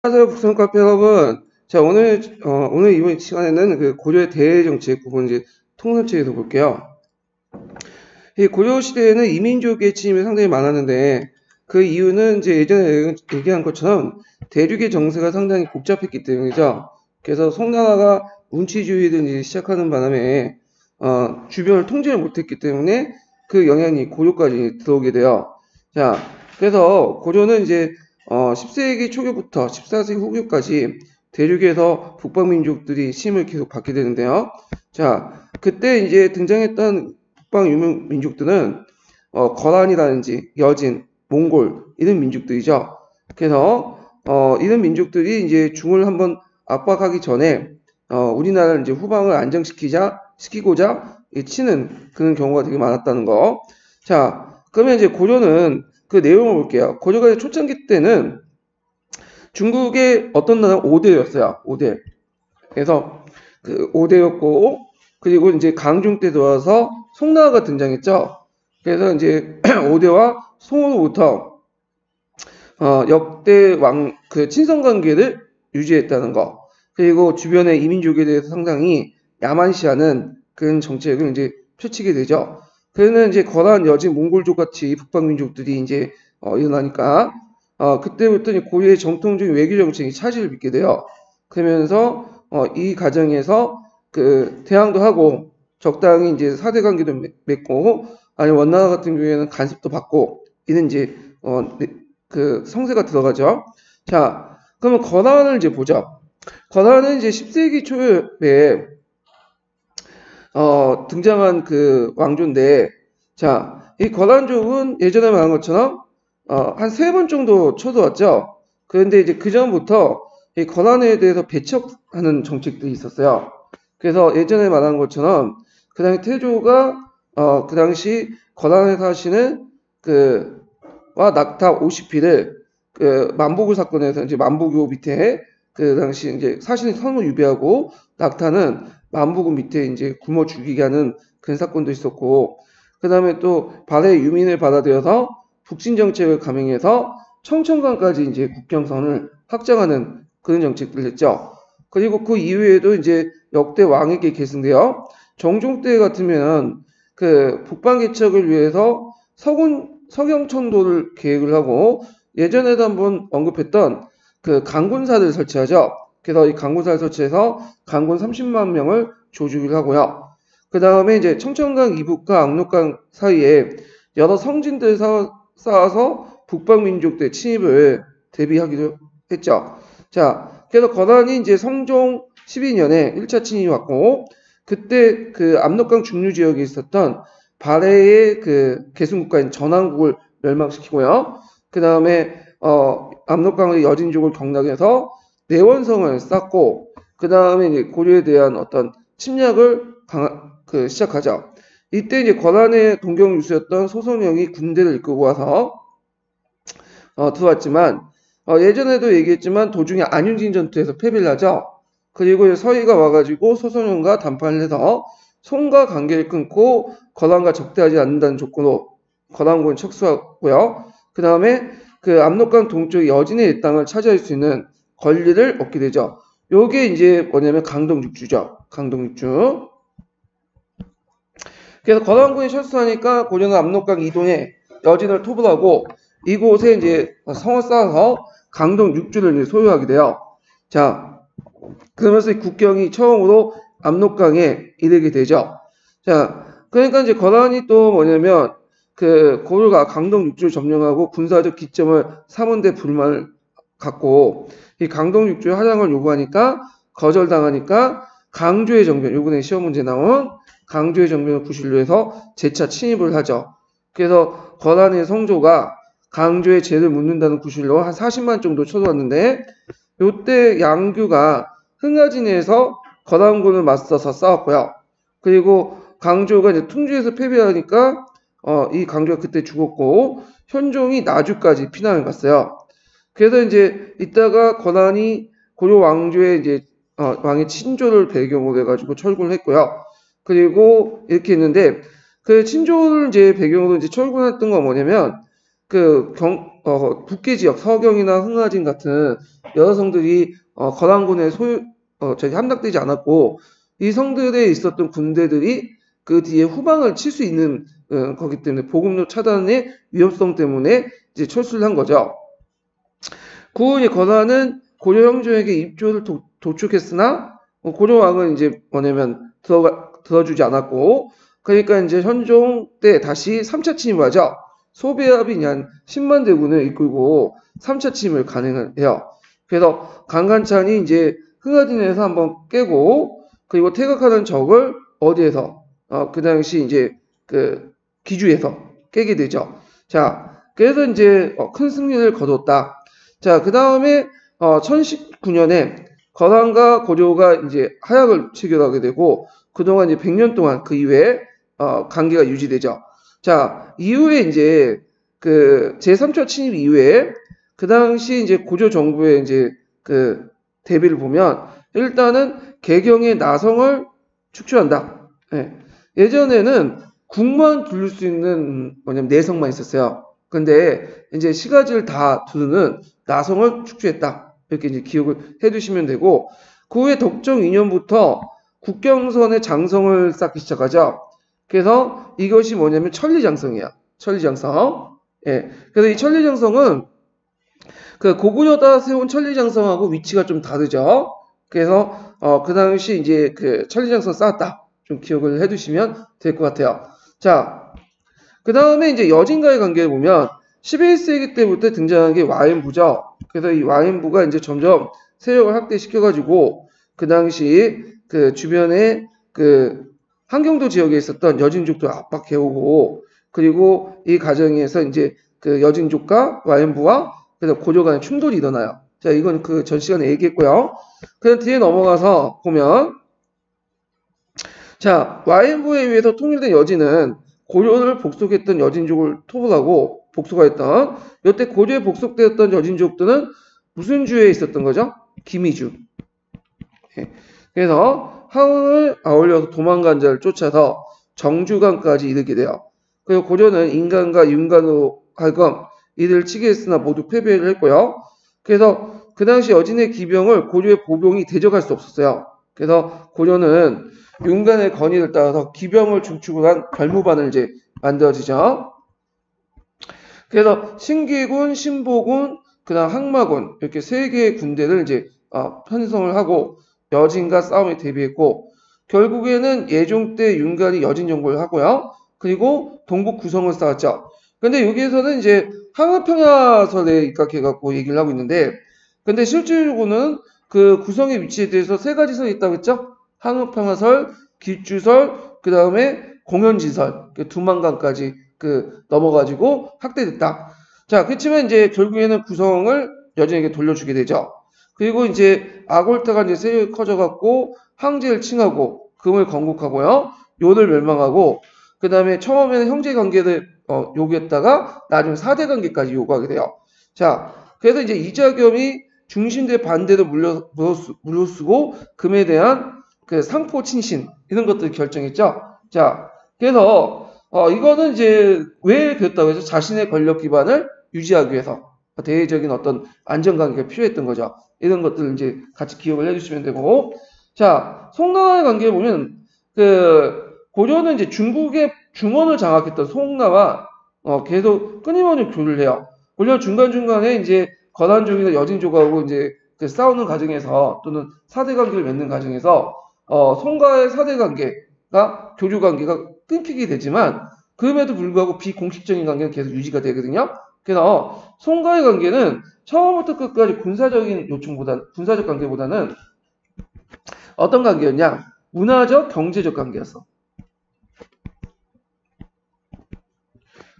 안녕하세요, 북선 카페 여러분. 자, 오늘 이번 시간에는 그 고려의 대외 정책 부분 이제 통념책에서 볼게요. 이 고려 시대에는 이민족의 침입이 상당히 많았는데 그 이유는 이제 예전에 얘기한 것처럼 대륙의 정세가 상당히 복잡했기 때문이죠. 그래서 송나라가 문치주의를 이제 시작하는 바람에 주변을 통제를 못했기 때문에 그 영향이 고려까지 들어오게 돼요. 자, 그래서 고려는 이제 10세기 초기부터 14세기 후기까지 대륙에서 북방민족들이 침을 계속 받게 되는데요. 자, 그때 이제 등장했던 북방 유명 민족들은 거란이라든지 여진, 몽골 이런 민족들이죠. 그래서 이런 민족들이 이제 중을 한번 압박하기 전에 우리나라를 이제 후방을 시키고자 치는 그런 경우가 되게 많았다는 거. 자, 그러면 이제 고려는 그 내용을 볼게요. 고려가 초창기 때는 중국의 어떤 나라 5대였어요. 5대. 그래서 그 5대였고 그리고 이제 강중 때 들어와서 송나라가 등장했죠. 그래서 이제 5대와 송으로부터 역대 그 친선 관계를 유지했다는 거. 그리고 주변의 이민족에 대해서 상당히 야만시하는 그런 정책을 이제 펼치게 되죠. 그러는 이제 거란 여진 몽골족 같이 북방민족들이 이제 일어나니까 그때부터 이제 고려의 정통적인 외교 정책이 차질을 빚게 돼요. 그러면서 이 과정에서 그 대항도 하고 적당히 이제 사대 관계도 맺고 아니 원나라 같은 경우에는 간섭도 받고 이런 이제 그 성세가 들어가죠. 자, 그러면 거란을 이제 보죠. 거란은 이제 10세기 초에 등장한 그 왕조인데, 자, 이 거란족은 예전에 말한 것처럼 한 3번 정도 쳐들어왔죠. 그런데 이제 그 전부터 이 거란에 대해서 배척하는 정책들이 있었어요. 그래서 예전에 말한 것처럼 그 당시 태조가 그 당시 거란에 사시는 와 낙타 50피를 그 만보구 사건에서 이제 만보구 밑에 그 당시 이제 사실은 선을 유배하고 낙타는 만보구 밑에 이제 굶어 죽이게 하는 그런 사건도 있었고 그 다음에 또 발해 유민을 받아들여서 북진 정책을 감행해서 청천강까지 이제 국경선을 확장하는 그런 정책들을 했죠. 그리고 그 이후에도 이제 역대 왕에게 계승되어 정종 때 같으면 그 북방 개척을 위해서 서경천도를 계획을 하고 예전에도 한번 언급했던 그 강군사를 설치하죠. 그래서 이 강군사를 설치해서 강군 30만 명을 조직을 하고요. 그 다음에 이제 청천강 이북과 압록강 사이에 여러 성진들 쌓아서 북방민족들 침입을 대비하기도 했죠. 자, 그래서 거란이 이제 성종 12년에 1차 침입이 왔고, 그때 그 압록강 중류 지역에 있었던 발해의 그 개순국가인 전왕국을 멸망시키고요. 그 다음에 압록강의 여진족을 경락해서 내원성을 쌓고 그 다음에 이제 고려에 대한 어떤 침략을 시작하죠. 이때 이제 권한의 동경 유수였던 소선영이 군대를 이끌고 와서 들어왔지만 예전에도 얘기했지만 도중에 안윤진 전투에서 패배를 하죠. 그리고 서희가 와가지고 소선영과 담판을 해서 송과 관계를 끊고 거란과 적대하지 않는다는 조건으로 거란군을 척수하고요. 그 다음에 그 압록강 동쪽 여진의 땅을 차지할 수 있는 권리를 얻게 되죠. 요게 이제 뭐냐면 강동육주죠. 강동육주. 그래서 거란군이 철수하니까 고려는 압록강 이동에 여진을 토벌하고 이곳에 이제 성을 쌓아서 강동 6주를 소유하게 돼요. 자, 그러면서 국경이 처음으로 압록강에 이르게 되죠. 자, 그러니까 이제 거란이 또 뭐냐면 그 고려가 강동 6주를 점령하고 군사적 기점을 삼은 데 불만을 갖고 이 강동 6주의 하장을 요구하니까 거절당하니까 강조의 정변, 요번에 시험 문제 나온 강조의 정변을 구실로 해서 재차 침입을 하죠. 그래서 거란의 성조가 강조의 죄를 묻는다는 구실로 한 40만 정도 쳐들었는데 요때 양규가 흥하진에서 거란군을 맞서서 싸웠고요. 그리고 강조가 이제 퉁주에서 패배하니까 이 강조가 그때 죽었고 현종이 나주까지 피난을 갔어요. 그래서 이제 이따가 거란이 고려 왕조의 이제 왕의 친조를 배경으로 해가지고 철군을 했고요. 그리고 이렇게 했는데 그 친조를 이제 배경으로 이제 철군했던 건 뭐냐면 그 북계 지역 서경이나 흥하진 같은 여러 성들이 거란군에 저기 함락되지 않았고 이 성들에 있었던 군대들이 그 뒤에 후방을 칠 수 있는 거기 때문에 보급로 차단의 위험성 때문에 이제 철수를 한 거죠. 그 후 거란은 고려 형조에게 입조를 도축했으나 고려 왕은 이제 뭐냐면 들어주지 않았고 그러니까 이제 현종 때 다시 3차 침입하죠. 소배합이 한 10만 대군을 이끌고 3차 침입을 가능해요. 그래서 강간찬이 이제 흥하진에서 한번 깨고 그리고 태각하는 적을 어디에서 그 당시 이제 그 기주에서 깨게 되죠. 자, 그래서 이제 큰 승리를 거뒀다. 자, 그 다음에 1019년에 거란과 고려가 이제 하약을 체결하게 되고 그동안 이제 100년 동안 그 이후에 관계가 유지되죠. 자, 이후에 이제 그 제3차 침입 이후에 그 당시 이제 고조 정부의 이제 그 대비를 보면 일단은 개경의 나성을 축출한다. 예. 예전에는 국만 두를 수 있는 뭐냐면 내성만 있었어요. 근데 이제 시가지를 다 두르는 나성을 축출했다. 이렇게 이제 기억을 해두시면 되고 그 후에 덕종 2년부터 국경선에 장성을 쌓기 시작하죠. 그래서 이것이 뭐냐면 천리장성이야. 천리장성. 예. 그래서 이 천리장성은 그 고구려다 세운 천리장성하고 위치가 좀 다르죠. 그래서 그 당시 이제 그 천리장성 쌓았다. 좀 기억을 해두시면 될 것 같아요. 자, 그 다음에 이제 여진과의 관계를 보면 11세기 때부터 등장한 게 와인부죠. 그래서 이 와인부가 이제 점점 세력을 확대시켜가지고 그 당시 그 주변에 그 한경도 지역에 있었던 여진족도 압박해오고 그리고 이 과정에서 이제 그 여진족과 와인부와 그래서 고려 간의 충돌이 일어나요. 자, 이건 그 전 시간에 얘기했고요. 그다음 뒤에 넘어가서 보면 자, 와인부에 의해서 통일된 여진은 고려를 복속했던 여진족을 토벌하고 복속하였던 이때 고려에 복속되었던 여진족들은 무슨 주에 있었던 거죠? 기미주. 그래서 항을 아울려서 도망간 자를 쫓아서 정주강까지 이르게 돼요. 그리고 고려는 인간과 윤간으로 하여금 이들을 치게 했으나 모두 패배를 했고요. 그래서 그 당시 여진의 기병을 고려의 보병이 대적할 수 없었어요. 그래서 고려는 윤간의 건의를 따라서 기병을 중축을 한 별무반을 이제 만들어지죠. 그래서 신기군, 신보군, 그다음 항마군 이렇게 세 개의 군대를 이제 편성을 하고 여진과 싸움에 대비했고 결국에는 예종 때 윤간이 여진 정벌을 하고요. 그리고 동북 구성을 쌓았죠. 근데 여기에서는 이제 항해평야설에 입각해갖고 얘기를 하고 있는데 근데 실질적으로는 그 구성의 위치에 대해서 세 가지 설이 있다고 했죠. 항해평야설, 길주설, 그 다음에 공현지설, 두만강까지 그 넘어가지고 확대됐다. 자, 그렇지만 이제 결국에는 구성을 여진에게 돌려주게 되죠. 그리고 이제 아골타가 이제 세력이 커져갖고 황제를 칭하고 금을 건국하고요. 요를 멸망하고 그 다음에 처음에는 형제 관계를 요구했다가 나중에 사대 관계까지 요구하게 돼요. 자, 그래서 이제 이자겸이 중심대 반대로 물러쓰고 금에 대한 그 상포 친신 이런 것들을 결정했죠. 자, 그래서 이거는 이제 왜 그랬다고 해서 자신의 권력 기반을 유지하기 위해서 대외적인 어떤 안정관계가 필요했던 거죠. 이런 것들을 이제 같이 기억을 해주시면 되고, 자, 송나라의 관계를 보면 그 고려는 이제 중국의 중원을 장악했던 송나와 계속 끊임없이 교류를 해요. 물론 중간중간에 이제 거란족이나 여진족하고 이제 그 싸우는 과정에서 또는 사대 관계를 맺는 과정에서 송과의 사대 관계가 교류 관계가 끊기게 되지만 그럼에도 불구하고 비공식적인 관계는 계속 유지가 되거든요. 그래서 송과의 관계는 처음부터 끝까지 군사적 관계보다는 어떤 관계였냐? 문화적, 경제적 관계였어.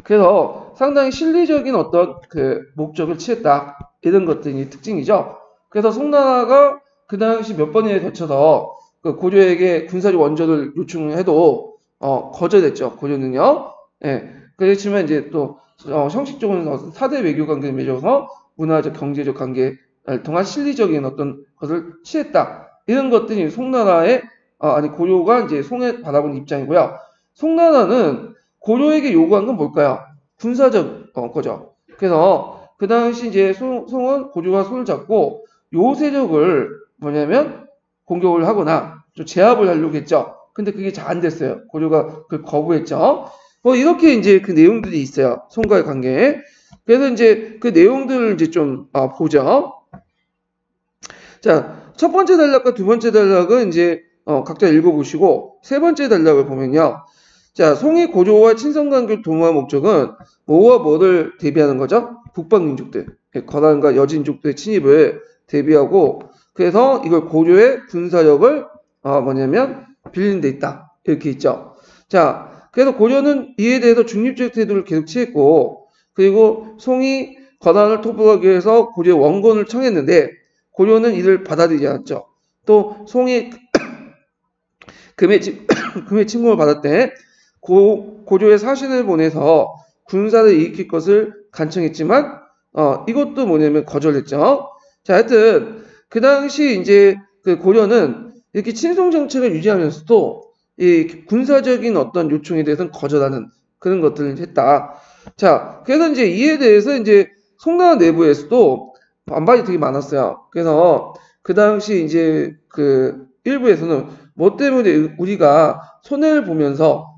그래서 상당히 실리적인 어떤 그 목적을 취했다. 이런 것들이 특징이죠. 그래서 송나라가 그 당시 몇 번에 거쳐서 그 고려에게 군사적 원조를 요청해도 거절했죠. 고려는요. 예. 그렇지만 이제 또 형식적으로는 사대 외교 관계를 맺어서 문화적, 경제적 관계를 통한 실리적인 어떤 것을 취했다. 이런 것들이 송나라의 고려가 이제 송에 바라본 입장이고요. 송나라는 고려에게 요구한 건 뭘까요? 군사적 거죠. 그래서 그 당시 이제 송은 고조가 손을 잡고 요 세력을 뭐냐면 공격을 하거나 좀 제압을 하려고 했죠. 근데 그게 잘 안 됐어요. 고조가 그걸 거부했죠. 뭐 이렇게 이제 그 내용들이 있어요. 송과의 관계에. 그래서 이제 그 내용들을 이제 좀 보죠. 자, 첫 번째 단락과 두 번째 단락은 이제 각자 읽어보시고 세 번째 단락을 보면요. 자, 송이 고조와 친선관계 동화 목적은 뭐와 뭐를 대비하는 거죠? 북방민족들, 거란과 여진족들의 침입을 대비하고 그래서 이걸 고조의 군사력을 뭐냐면 빌리는 데 있다. 이렇게 있죠. 자, 그래서 고조는 이에 대해서 중립적 태도를 계속 취했고 그리고 송이 거란을 토벌하기 위해서 고조의 원gon을 청했는데 고조는 이를 받아들이지 않았죠. 또 송이 금의 침공을 받았대 고조의 사신을 보내서 군사를 일으킬 것을 간청했지만 이것도 뭐냐면 거절했죠. 자, 하여튼 그 당시 이제 그 고려는 이렇게 친송 정책을 유지하면서도 이 군사적인 어떤 요청에 대해서는 거절하는 그런 것들을 했다. 자, 그래서 이제 이에 대해서 이제 송나라 내부에서도 반발이 되게 많았어요. 그래서 그 당시 이제 그 일부에서는 뭐 때문에 우리가 손해를 보면서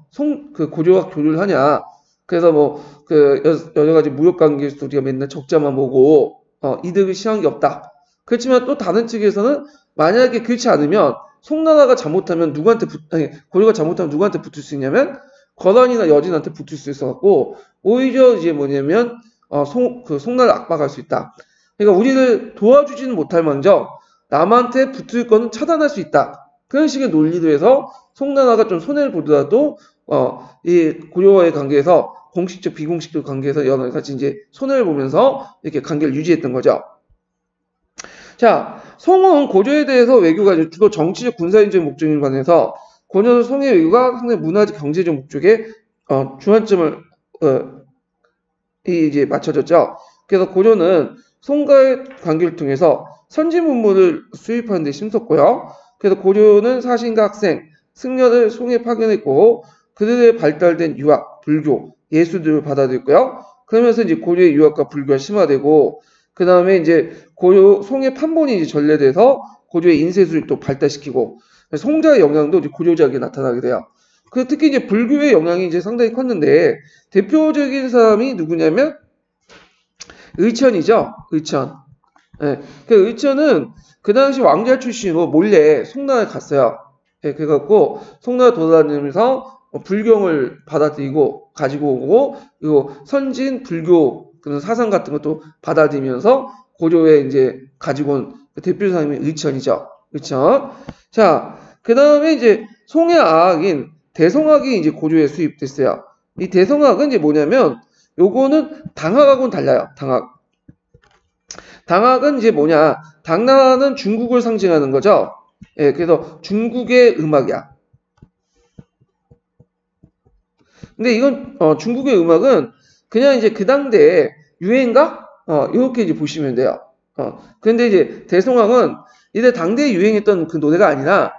그 고조와 교류를 하냐. 그래서 뭐 그 여러 가지 무역 관계에서 우리가 맨날 적자만 보고 이득을 시한 게 없다. 그렇지만 또 다른 측에서는 만약에 그렇지 않으면 송나라가 잘못하면 고조가 잘못하면 누구한테 붙을 수 있냐면 거란이나 여진한테 붙을 수 있어갖고 오히려 이제 뭐냐면 송나라를 압박할 수 있다. 그러니까 우리를 도와주지는 못할망정 남한테 붙을 거는 차단할 수 있다. 그런 식의 논리로 해서 송나라가 좀 손해를 보더라도 이 고려와의 관계에서 공식적 비공식적 관계에서 여러 가지 이제 손해를 보면서 이렇게 관계를 유지했던 거죠. 자, 송은 고조에 대해서 외교가 주로 정치적 군사적인 목적에 관해서 고조는 송의 외교가 상당히 문화적 경제적 목적에 주안점을 이제 맞춰졌죠. 그래서 고조는 송과의 관계를 통해서 선진 문물을 수입하는 데 힘썼고요. 그래서 고조는 사신과 학생, 승려를 송에 파견했고 그들의 발달된 유학, 불교, 예수들을 받아들였고요. 그러면서 이제 고조의 유학과 불교가 심화되고 그 다음에 이제 고조 송의 판본이 이제 전래돼서 고조의 인쇄술을 또 발달시키고 송자의 영향도 이제 고조작에 나타나게 돼요. 그 특히 이제 불교의 영향이 이제 상당히 컸는데 대표적인 사람이 누구냐면 의천이죠. 의천. 네. 그 의천은 그 당시 왕자 출신으로 몰래 송나라에 갔어요. 네, 그래갖고 송나라 돌아다니면서 불경을 받아들이고 가지고 오고 그리고 선진 불교 그런 사상 같은 것도 받아들이면서 고조에 이제 가지고 온 대표 사람이 의천이죠. 의천. 자, 그 다음에 이제 송의 아학인 대성학이 이제 고조에 수입됐어요. 이 대성학은 이제 뭐냐면 요거는 당학하고는 달라요. 당학. 당학은 이제 뭐냐? 당나라는 중국을 상징하는 거죠. 예, 그래서 중국의 음악이야. 근데 이건 중국의 음악은 그냥 이제 그 당대에 유행가? 이렇게 이제 보시면 돼요. 근데 이제 대성황은 이제 당대에 유행했던 그 노래가 아니라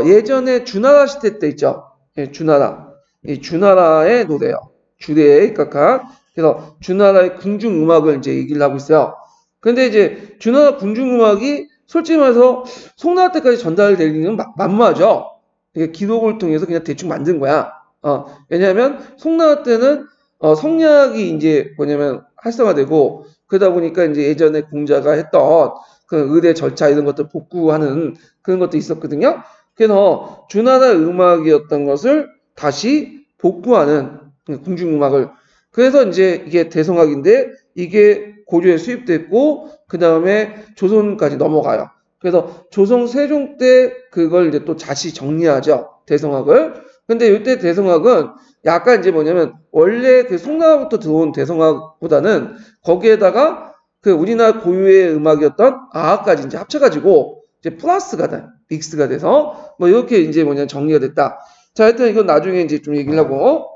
예전에 주나라 시대 때 있죠. 예, 주나라. 이 주나라의 노래요. 주대에 입각한. 그래서 주나라의 궁중 음악을 이제 얘기를 하고 있어요. 근데 이제 주나라 궁중 음악이 솔직히 말해서 송나라 때까지 전달되기는 만무하죠. 이게 기록을 통해서 그냥 대충 만든 거야. 왜냐하면 송나라 때는 성리학이 이제 뭐냐면 활성화되고 그러다 보니까 이제 예전에 공자가 했던 그 의대 절차 이런 것들 복구하는 그런 것도 있었거든요. 그래서 주나라 음악이었던 것을 다시 복구하는 궁중음악을 그래서 이제 이게 대성악인데 이게 고조에 수입됐고 그 다음에 조선까지 넘어가요. 그래서 조선 세종 때 그걸 이제 또 다시 정리하죠. 대성악을. 근데 이때 대성악은 약간 이제 뭐냐면 원래 그 송나라부터 들어온 대성악보다는 거기에다가 그 우리나라 고유의 음악이었던 아학까지 이제 합쳐가지고 이제 플러스가 돼. 믹스가 돼서 뭐 이렇게 이제 뭐냐 정리가 됐다. 자, 하여튼 이건 나중에 이제 좀 얘기를 하고.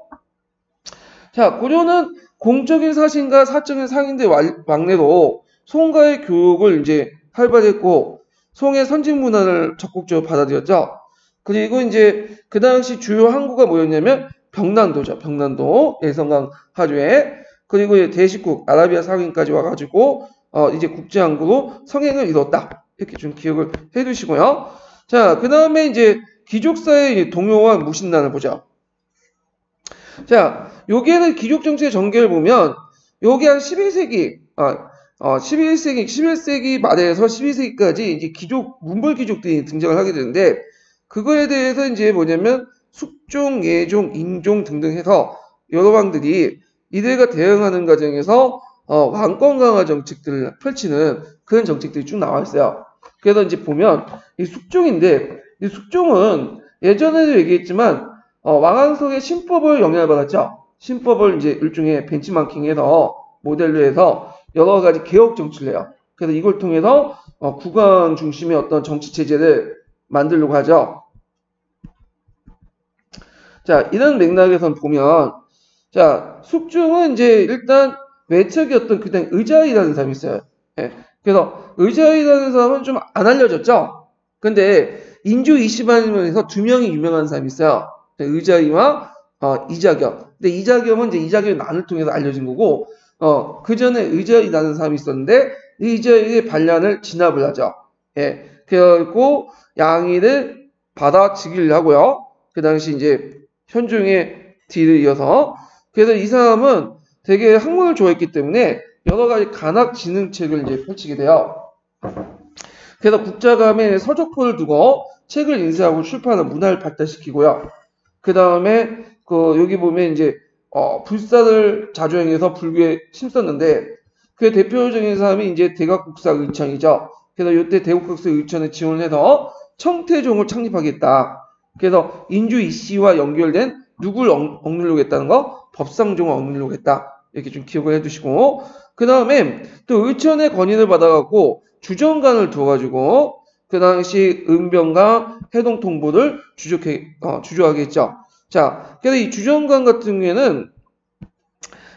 자, 고려는 공적인 사신과 사적인 상인들 왕래로 송과의 교육을 이제 활발했고 송의 선진 문화를 적극적으로 받아들였죠. 그리고 이제 그 당시 주요 항구가 뭐였냐면 병난도죠. 병난도, 예성강 하류에 그리고 이제 대식국 아라비아 상인까지 와가지고 이제 국제항구로 성행을 이뤘다. 이렇게 좀 기억을 해두시고요. 자, 그 다음에 이제 귀족사의 동요와 무신난을 보죠. 자, 여기에는 귀족 정치의 전개를 보면 여기 한 11세기, 11세기 말에서 12세기까지 이제 귀족, 문벌 귀족들이 등장을 하게 되는데 그거에 대해서 이제 뭐냐면 숙종, 예종, 인종 등등 해서 여러 왕들이 이들과 대응하는 과정에서 왕권 강화 정책들을 펼치는 그런 정책들이 쭉 나와 있어요. 그래서 이제 보면 이 숙종인데 이 숙종은 예전에도 얘기했지만 왕안석의 신법을 영향을 받았죠. 신법을 이제 일종의 벤치마킹해서 모델로 해서 여러 가지 개혁 정치를 해요. 그래서 이걸 통해서 국왕 중심의 어떤 정치 체제를 만들려고 하죠. 자, 이런 맥락에서 보면 자, 숙종은 이제 일단 외척이었던 그냥 의자이라는 사람이 있어요. 예. 그래서 의자이라는 사람은 좀 안 알려졌죠. 근데 인조 20만년에서 두 명이 유명한 사람이 있어요. 의자이와 이자겸. 근데 이자겸은 이제 이자겸의 난을 통해서 알려진 거고, 그 전에 의자이라는 사람이 있었는데, 이 의자이의 반란을 진압을 하죠. 예. 그래갖고 양의를 받아 즉위를 하고요. 그 당시 이제 현종의 뒤를 이어서. 그래서 이 사람은 되게 학문을 좋아했기 때문에 여러 가지 간학 진흥책을 이제 펼치게 돼요. 그래서 국자감에 서적포를 두고 책을 인쇄하고 출판하는 문화를 발달시키고요. 그 다음에 여기 보면 이제 불사를 자주행해서 불교에 힘썼는데 그 대표적인 사람이 이제 대각국사 의천이죠. 그래서 이때 대각국사 의천에 지원을 해서 청태종을 창립하겠다. 그래서 인주 이씨와 연결된 누굴 억누르려고 했다는 거? 법상종을 억누르려고 했다. 이렇게 좀 기억을 해두시고 그 다음에 또 의천의 건의를 받아갖고 주정관을 두어가지고 그 당시 은병과 해동통보를 주조하게 했죠. 자, 그래서 이 주정관 같은 경우에는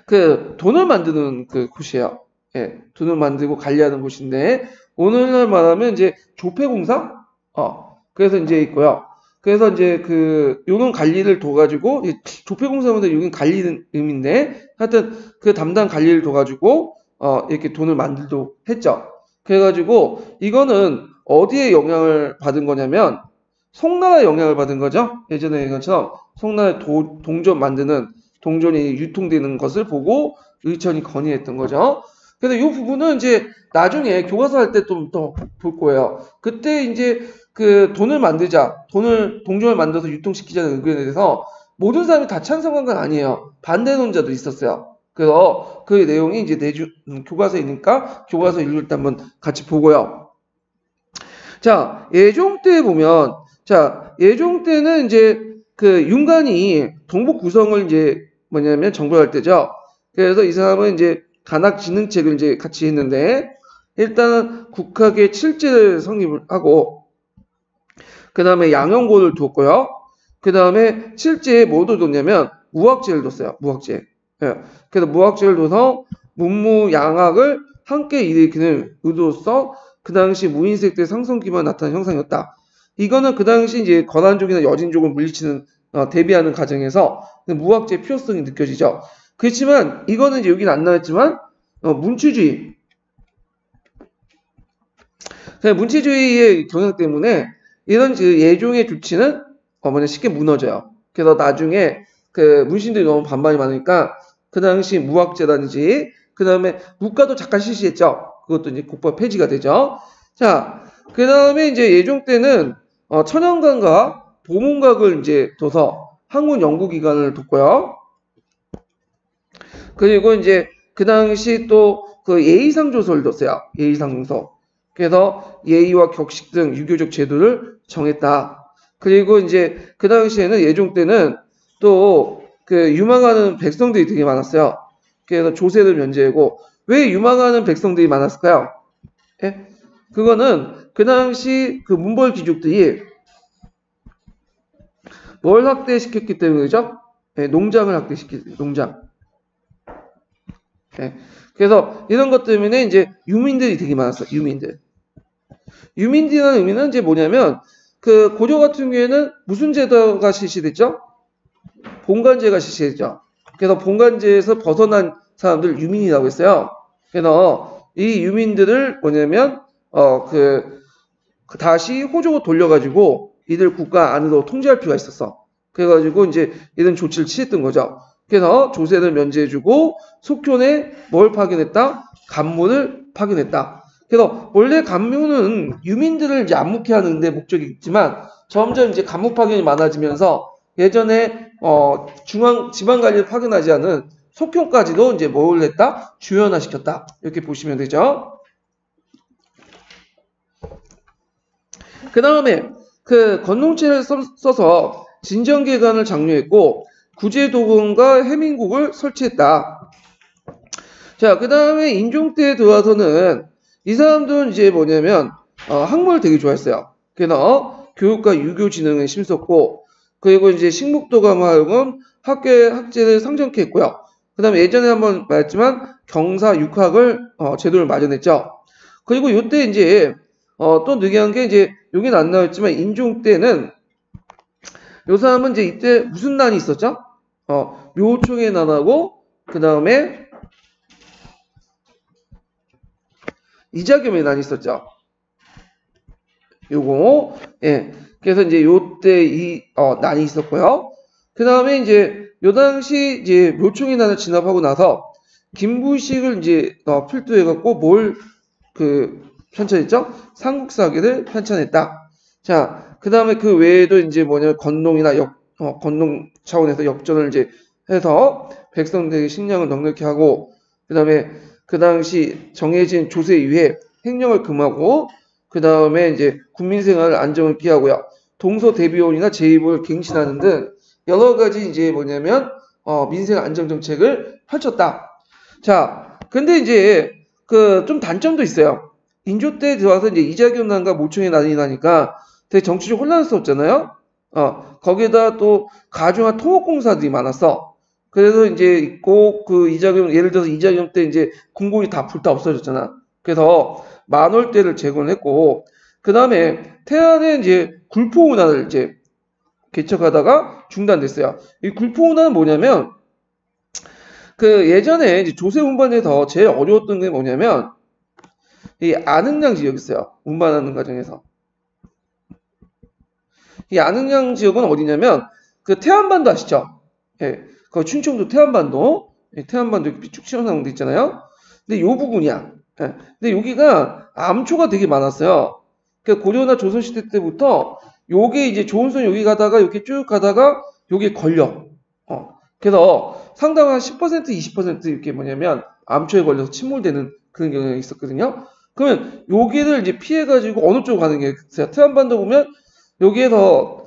그 돈을 만드는 그 곳이에요. 예, 돈을 만들고 관리하는 곳인데 오늘날 말하면 이제 조폐공사? 그래서 이제 있고요. 그래서 이제 요런 관리를 둬가지고, 조폐공사분들 여긴 관리는 의미인데, 하여튼 그 담당 관리를 둬가지고, 이렇게 돈을 만들도록 했죠. 그래가지고, 이거는 어디에 영향을 받은 거냐면, 송나라에 영향을 받은 거죠. 예전에 얘기한 것처럼, 송나라에 동전 만드는, 동전이 유통되는 것을 보고, 의천이 건의했던 거죠. 그래서 이 부분은 이제 나중에 교과서 할 때 좀 더 볼 거예요. 그때 이제 돈을 만들자, 동전을 만들어서 유통시키자는 의견에 대해서 모든 사람이 다 찬성한 건 아니에요. 반대론자도 있었어요. 그래서 그 내용이 이제 교과서에 있으니까 교과서 읽을 때 한번 같이 보고요. 자, 예종 때 보면, 자, 예종 때는 이제 윤관이 동북 구성을 이제 뭐냐면 정벌할 때죠. 그래서 이 사람은 이제 간학진흥책을 이제 같이 했는데, 일단은 국학의 7제를 성립을 하고, 그 다음에 양형고를 두었고요. 그 다음에 7제에 뭐도 뒀냐면, 무학제를 뒀어요. 무학제. 예. 그래서 무학제를 둬서 문무양학을 함께 일으키는 의도로서 그 당시 무인색 때 상성기만 나타난 형상이었다. 이거는 그 당시 이제 거란족이나 여진족을 물리치는, 대비하는 과정에서 무학제의 필요성이 느껴지죠. 그렇지만 이거는 이제 여기는 안 나왔지만 문치주의 문치주의의 경향 때문에 이런 예종의 주치는 쉽게 무너져요. 그래서 나중에 문신들이 너무 반발이 많으니까 그 당시 무학제라든지 그 다음에 무과도 잠깐 실시했죠. 그것도 이제 국법 폐지가 되죠. 자, 그 다음에 이제 예종 때는 천연관과 보문각을 이제 둬서 학문 연구기관을 뒀고요. 그리고 이제 그 당시 또 예의상조서를 뒀어요. 예의상조서. 그래서 예의와 격식 등 유교적 제도를 정했다. 그리고 이제 그 당시에는 예종 때는 또 유망하는 백성들이 되게 많았어요. 그래서 조세를 면제하고 왜 유망하는 백성들이 많았을까요? 예? 그거는 그 당시 문벌 귀족들이 뭘 확대시켰기 때문이죠? 예, 농장을 확대시켰어요. 농장. 네. 그래서 이런 것 때문에 이제 유민들이 되게 많았어요. 유민들. 유민이라는 의미는 이제 뭐냐면 고조 같은 경우에는 무슨 제도가 실시됐죠? 본관제가 실시됐죠. 그래서 본관제에서 벗어난 사람들 유민이라고 했어요. 그래서 이 유민들을 뭐냐면 다시 호족으로 돌려가지고 이들 국가 안으로 통제할 필요가 있었어. 그래가지고 이제 이런 조치를 취했던 거죠. 그래서 조세를 면제해주고 속촌에 뭘 파견했다? 간무를 파견했다. 그래서 원래 간무는 유민들을 이제 안목해 하는 데 목적이 있지만 점점 이제 간무 파견이 많아지면서 예전에 지방 관리를 파견하지 않은 속촌까지도 이제 뭘 했다? 주연화시켰다. 이렇게 보시면 되죠. 그 다음에 그 건농체를 써서 진정계관을 장려했고 구제도군과 해민국을 설치했다. 자, 그 다음에 인종 때에 들어와서는 이 사람들은 이제 뭐냐면 학문을 되게 좋아했어요. 그래서 교육과 유교 진흥에 힘썼고 그리고 이제 식목도감하여금 학제를 상정케 했고요. 그 다음에 예전에 한번 말했지만 경사 육학을 제도를 마련했죠. 그리고 이때 이제 또 느끼한 게 이제 여기는 안 나왔지만 인종 때는 요 사람은 이제 이때 무슨 난이 있었죠? 묘총의 난하고 그 다음에 이자겸의 난이 있었죠. 요거 예. 그래서 이제 요때 이 난이 있었고요. 그 다음에 이제 요 당시 이제 묘총의 난을 진압하고 나서 김부식을 이제 필두해갖고 뭘 편찬했죠? 삼국사기를 편찬했다. 자, 그 다음에 그 외에도 이제 뭐냐 건농이나 건농 차원에서 역전을 이제 해서 백성들에게 식량을 넉넉히 하고 그 다음에 그 당시 정해진 조세에 의해 횡령을 금하고 그 다음에 이제 국민생활 안정을 기하고요. 동서대비원이나 제입을 갱신하는 등 여러 가지 이제 뭐냐면 민생 안정 정책을 펼쳤다. 자, 근데 이제 좀 단점도 있어요. 인조 때 들어와서 이제 이자겸 난과 모총의 난이 나니까 되게 정치적 혼란스럽잖아요. 거기에다 또 가중한 토목공사들이 많았어. 그래서 이제 꼭 예를 들어서 이자겸 때 이제 궁궐이 다 불타 없어졌잖아. 그래서 만월대를 재건했고, 그 다음에 태안에 이제 굴포운하를 이제 개척하다가 중단됐어요. 이 굴포운하는 뭐냐면, 예전에 이제 조세 운반에서 제일 어려웠던 게 뭐냐면, 이 안흥량 지역이 있어요. 운반하는 과정에서. 이 안흥량 지역은 어디냐면, 태안반도 아시죠? 예. 충청도 태안반도. 태안반도 이렇게 쭉 튀어나온 데 있잖아요. 근데 요 부분이야. 예. 근데 여기가 암초가 되게 많았어요. 고려나 조선시대 때부터 요게 이제 조은선 여기 가다가 이렇게 쭉 가다가 요게 걸려. 그래서 상당한 10% 20% 이렇게 뭐냐면 암초에 걸려서 침몰되는 그런 경향이 있었거든요. 그러면 여기를 이제 피해가지고 어느 쪽으로 가는 게 있어요. 태안반도 보면 여기에서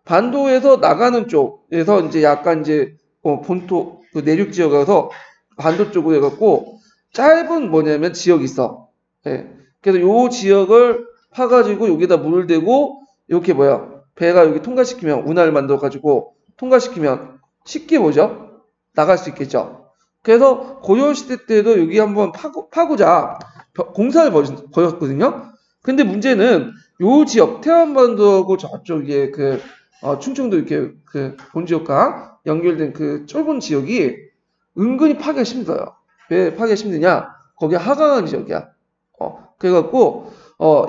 반도에서 나가는 쪽에서 이제 약간 이제 본토 내륙 지역에서 반도 쪽으로 해갖고 짧은 뭐냐면 지역이 있어. 예. 그래서 요 지역을 파가지고 여기다 물을 대고 이렇게 배가 여기 통과시키면 운하를 만들어가지고 통과시키면 쉽게 나갈 수 있겠죠. 그래서 고려시대 때도 여기 한번 파고자 공사를 벌였거든요. 근데 문제는 요 지역 태안반도하고 저쪽에 충청도 이렇게 본지역과 연결된 좁은 지역이 은근히 파기가 힘들어요. 왜 파기가 힘드냐? 거기 하강한 지역이야. 그래갖고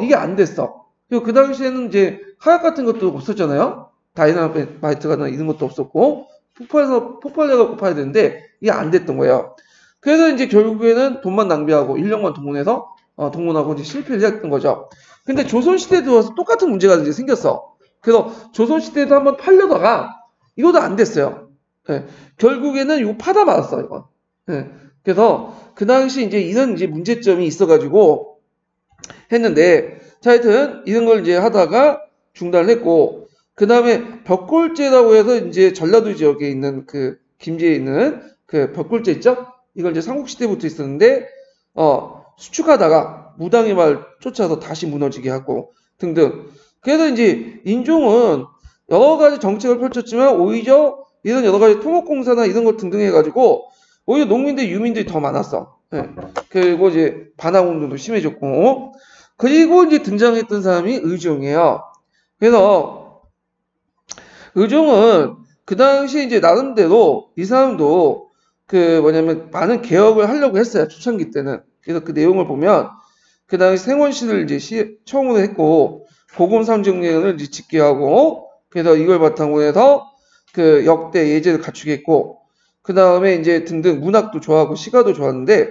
이게 안 됐어. 그리고 그 당시에는 이제 하약 같은 것도 없었잖아요. 다이나마이트가 이런 것도 없었고 폭발해갖고 파야 되는데 이게 안 됐던 거예요. 그래서 이제 결국에는 돈만 낭비하고 인력만 동원하고 이제 실패를 했던 거죠. 근데 조선시대에 들어와서 똑같은 문제가 이제 생겼어. 그래서 조선시대에도 한번 팔려다가 이것도 안 됐어요. 예. 결국에는 이거 파다 말았어, 이거. 예. 그래서 그 당시 이제 이런 이제 문제점이 있어가지고 했는데, 자, 하여튼 이런 걸 이제 하다가 중단을 했고, 그 다음에 벽골제라고 해서 이제 전라도 지역에 있는 김제에 있는 벽골제 있죠? 이걸 이제 삼국시대부터 있었는데, 수축하다가 무당의 말 쫓아서 다시 무너지게 하고 등등. 그래서 이제 인종은 여러 가지 정책을 펼쳤지만 오히려 이런 여러 가지 토목공사나 이런 것 등등 해가지고 오히려 농민들, 유민들이 더 많았어. 예. 그리고 이제 반항운동도 심해졌고, 그리고 이제 등장했던 사람이 의종이에요. 그래서 의종은 그 당시 이제 나름대로 이 사람도 그 뭐냐면 많은 개혁을 하려고 했어요. 초창기 때는. 그래서 그 내용을 보면 그 당시 생원시를 이제 처음으로 했고 고금상정례를 이제 짓게 하고 그래서 이걸 바탕으로 해서 그 역대 예제를 갖추게 했고 그 다음에 이제 등등 문학도 좋아하고 시가도 좋았는데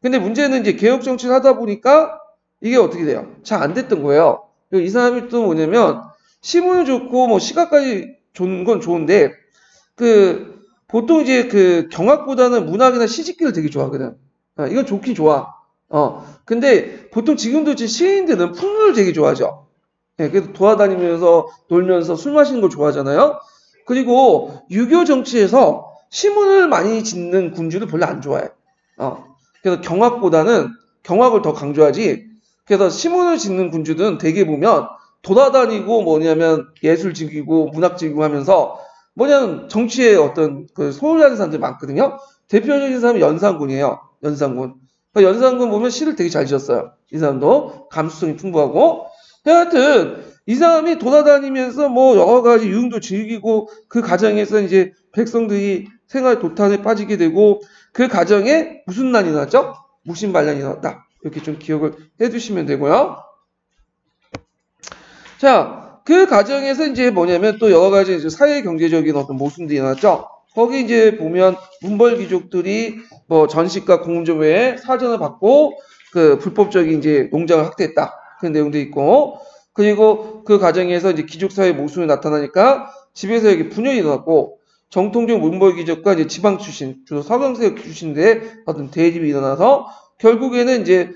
근데 문제는 이제 개혁 정치를 하다 보니까 이게 어떻게 돼요? 잘 안 됐던 거예요. 이 사람이 또 뭐냐면 시문은 좋고 뭐 시가까지 좋은 건 좋은데 그 보통 이제 그 경악보다는 문학이나 시집기를 되게 좋아하거든. 이건 좋긴 좋아. 근데 보통 지금도 지금 시인들은 풍물을 되게 좋아하죠. 예, 그래서 돌아다니면서 놀면서 술 마시는 걸 좋아하잖아요. 그리고 유교 정치에서 시문을 많이 짓는 군주를 별로 안 좋아해. 그래서 경악보다는 경악을 더 강조하지. 그래서 시문을 짓는 군주들은 대개 보면 돌아다니고 뭐냐면 예술 즐기고 문학 즐기고 하면서 뭐냐면 정치에 어떤 그 소홀하는 사람들이 많거든요. 대표적인 사람이 연산군이에요. 연산군. 그러니까 연산군 보면 시를 되게 잘 지었어요. 이 사람도 감수성이 풍부하고. 하여튼 이 사람이 돌아다니면서 뭐 여러 가지 유흥도 즐기고 그 과정에서 이제 백성들이 생활 도탄에 빠지게 되고 그 과정에 무슨 난이 났죠? 무신반란이 났다. 이렇게 좀 기억을 해두시면 되고요. 자, 그 과정에서 이제 뭐냐면 또 여러 가지 이제 사회 경제적인 어떤 모순들이 나왔죠. 거기 이제 보면 문벌 귀족들이 뭐 전시과 공점 외에 사전을 받고 그 불법적인 이제 농장을 확대했다. 그런 내용도 있고 그리고 그 과정에서 이제 귀족사회 모순이 나타나니까 집에서 이게 분열이 일어났고 정통적 문벌 귀족과 이제 지방 출신, 주로 서경세력 출신들의 어떤 대립이 일어나서 결국에는 이제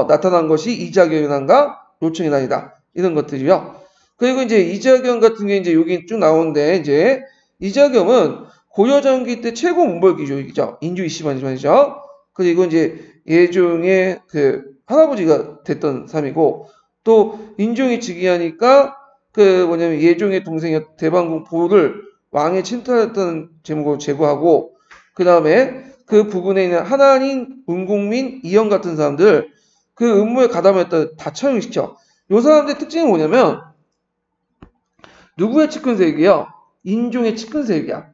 나타난 것이 이자경연한과 노청연한이다. 이런 것들이요. 그리고 이제 이자겸 같은 게 이제 여기 쭉 나오는데 이제 이자겸은 고려전기 때 최고 문벌 귀족이죠. 인주 20만이죠. 그리고 이제 예종의 그 할아버지가 됐던 사람이고 또 인종이 즉위하니까 그 뭐냐면 예종의 동생이 대방군 보를 왕에 침탈했던 제목으로 제거하고 그 다음에 그 부근에 있는 하나인, 문공민, 이영 같은 사람들 그 음모에 가담했다 다 처형시켜. 요 사람들의 특징이 뭐냐면 누구의 측근세력이요? 인종의 측근세력이야.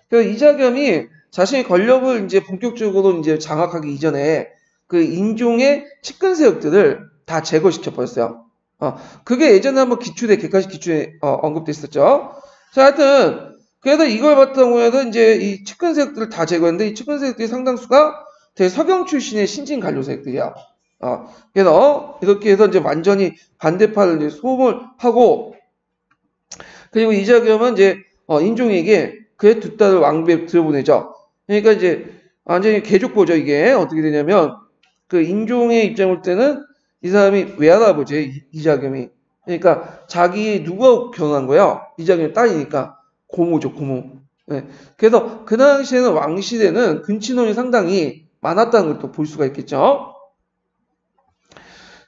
그래서 이자겸이 자신의 권력을 이제 본격적으로 이제 장악하기 이전에 그 인종의 측근세력들을 다 제거시켜 버렸어요. 그게 예전에 한번 기출에 객관식 기출에 언급됐었죠. 자, 하여튼 그래서 이걸 바탕으로 해서 이제 이 측근세력들을 다 제거했는데 이 측근세력들이 상당수가 대서경 출신의 신진 관료 세력들이야. 그래서 이렇게 해서 이제 완전히 반대파를 이제 소음을 하고 그리고 이자겸은 이제 인종에게 그의 두 딸을 왕비에 들여보내죠. 그러니까 이제 완전히 개족보죠. 이게 어떻게 되냐면 그 인종의 입장을 볼 때는 이 사람이 외할아버지 이자겸이 그러니까 자기 누가 결혼한 거야? 이자겸의 딸이니까 고모죠, 고모. 네. 그래서 그 당시에는 왕실에는 근친혼이 상당히 많았다는 걸 또 볼 수가 있겠죠.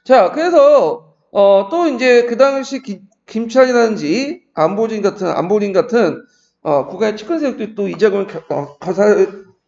자, 그래서 또 이제 그 당시 김찬이라든지 안보린 같은 국가의 측근 세력들이 또 이자금을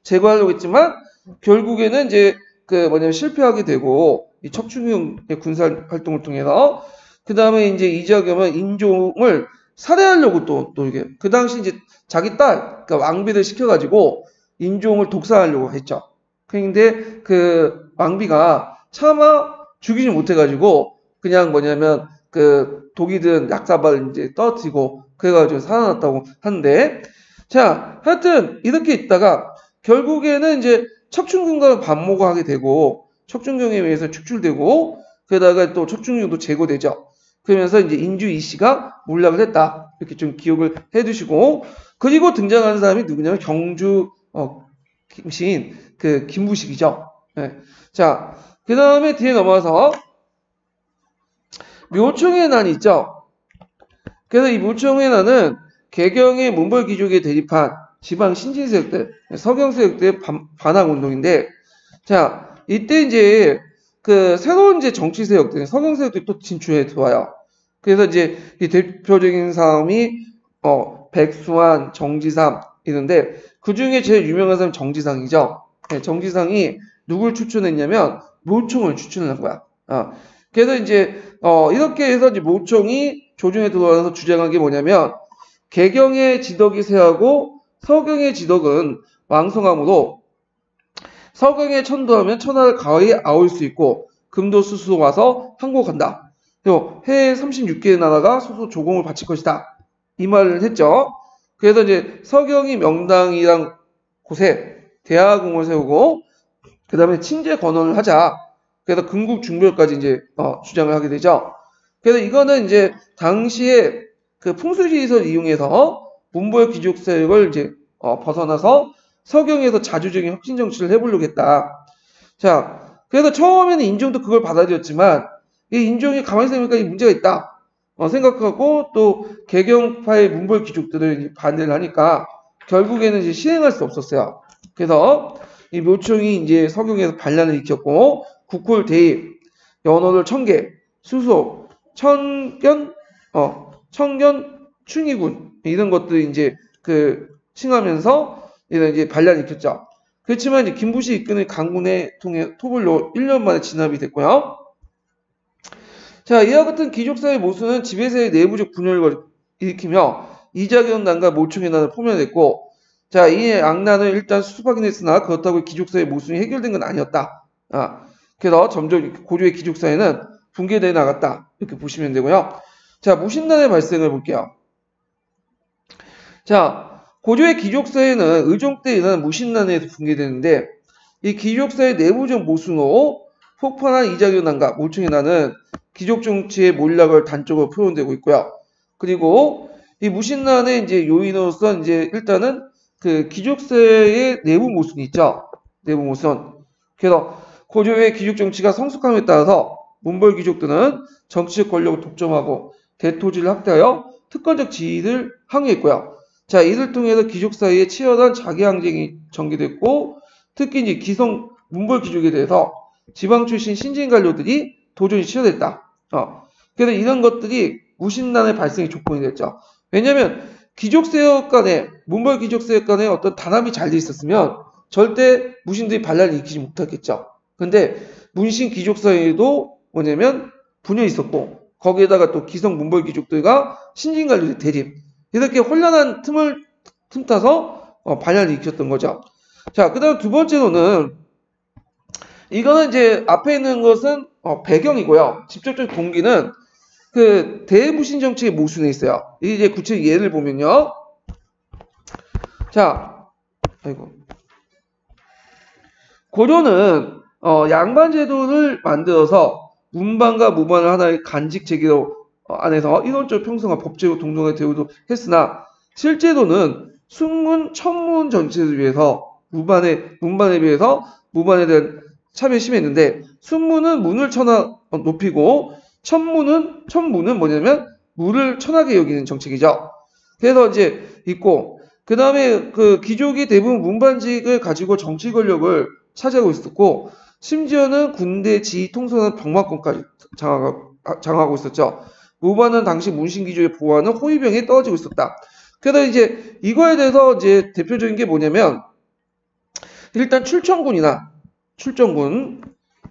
제거하려고 했지만 결국에는 이제 그 뭐냐면 실패하게 되고 이 척추경의 군사 활동을 통해서 그 다음에 이제 이자겸은 인종을 살해하려고 또 이게 그 당시 이제 자기 딸 그러니까 왕비를 시켜가지고 인종을 독살하려고 했죠. 그런데 그 왕비가 차마 죽이지 못해가지고 그냥 뭐냐면 그 독이 든 약사발을 이제 떨어뜨리고 그래가지고 살아났다고 하는데 자 하여튼 이렇게 있다가 결국에는 이제 척춘경과 반모하게 되고 척춘경에 의해서 축출되고 그러다가 또 척춘경도 제거되죠. 그러면서 이제 인주 이씨가 몰락을 했다 이렇게 좀 기억을 해두시고 그리고 등장하는 사람이 누구냐면 경주 김시인 그 김부식이죠. 네. 자 그 다음에 뒤에 넘어가서 묘청의 난이 있죠. 그래서 이 묘청의 난은 개경의 문벌 귀족에 대립한 지방 신진 세력들, 서경 세력들의 반항 운동인데, 자 이때 이제 그 새로운 이제 정치 세력들, 서경 세력들이 또 진출해 들어와요. 그래서 이제 이 대표적인 사람이 백수환, 정지삼 이런데 그 중에 제일 유명한 사람이 정지상이죠. 네, 정지상이 누굴 추천했냐면 묘청을 추천한 거야. 그래서 이제 이렇게 해서 이제 묘청이 조정에 들어와서 주장한 게 뭐냐면 개경의 지덕이 세하고 서경의 지덕은 왕성하므로 서경에 천도하면 천하를 가히 아울 수 있고 금도 수수 와서 항복한다. 그리고 해에 36개의 나라가 소소 조공을 바칠 것이다. 이 말을 했죠. 그래서 이제 서경이 명당이란 곳에 대화궁을 세우고 그 다음에 친제 건원을 하자. 그래서 금국 중별까지 이제 주장을 하게 되죠. 그래서 이거는 이제 당시에 그 풍수지리를 이용해서 문벌 귀족 세력을 이제 벗어나서 서경에서 자주적인 혁신 정치를 해보려고 했다. 자, 그래서 처음에는 인종도 그걸 받아들였지만 이 인종이 가만히 생각해보니까 이 문제가 있다. 생각하고 또 개경파의 문벌 귀족들을 반대를 하니까 결국에는 이제 시행할 수 없었어요. 그래서 이 묘총이 이제 서경에서 반란을 일으켰고 국홀 대입, 연호를 1000개, 수소, 청견, 충의군 이런 것들이 이제 그 칭하면서 이제 반란을 일으켰죠. 그렇지만 이제 김부시 이끄는 강군의 통해 토벌로 1년 만에 진압이 됐고요. 자, 이와 같은 귀족사의 모순은 지배세의 내부적 분열을 일으키며 이자경난과 모충의 난을 포면했고, 자, 이 악난을 일단 수습하긴 했으나 그렇다고 귀족사의 모순이 해결된 건 아니었다. 그래서 점점 고조의 귀족사회는 붕괴되어 나갔다. 이렇게 보시면 되고요. 자, 무신난의 발생을 볼게요. 자, 고조의 귀족사회는 의종 때 일어난 무신난에 의해서 붕괴되는데 이 귀족사의 내부적 모순으로 폭발한 이자경난과 모충의 난은 귀족 정치의 몰락을 단적으로 표현되고 있고요. 그리고 이 무신난의 이제 요인으로서 이제 일단은 그 귀족사의 내부 모순이 있죠. 내부 모순. 그래서 고조의 귀족 정치가 성숙함에 따라서 문벌 귀족들은 정치적 권력을 독점하고 대토지를 확대하여 특권적 지위를 항의했고요. 자, 이를 통해서 귀족 사이에 치열한 자기 항쟁이 전개됐고, 특히 이제 기성 문벌 귀족에 대해서 지방 출신 신진 관료들이 도전이 치열했다. 그래서 이런 것들이 무신난의 발생의 조건이 됐죠. 왜냐하면 귀족 세력 간에 문벌 귀족 세력 간에 어떤 단합이 잘 돼 있었으면 절대 무신들이 반란을 일으키지 못하겠죠. 근데 문신 귀족 사이에도 뭐냐면 분열이 있었고 거기에다가 또 기성 문벌 귀족들과 신진 관료의 대립 이렇게 혼란한 틈을 틈타서 반란을 일으켰던 거죠. 자, 그 다음 두 번째로는 이거는 이제 앞에 있는 것은 배경이고요. 직접적 동기는 그 대무신 정치의 모순에 있어요. 이제 구체적 예를 보면요. 자, 아이고. 고려는 양반 제도를 만들어서 문반과 무반을 하나의 간직 제기로 안에서 이론적 평성과 법제로 동등하게 대우도 했으나 실제로는 순문, 천문 전체를 위해서 문반에 비해서 무반에 대한 차별이 심했는데 순문은 문을 높이고 천문은 뭐냐면 물을 천하게 여기는 정책이죠. 그래서 이제 있고 그 다음에 그 귀족이 대부분 문반직을 가지고 정치 권력을 차지하고 있었고 심지어는 군대 지휘 통솔하는 병마권까지 장악하고 있었죠. 무반은 당시 문신 귀족의 보호하는 호위병에 떨어지고 있었다. 그래서 이제 이거에 대해서 이제 대표적인 게 뭐냐면 일단 출정군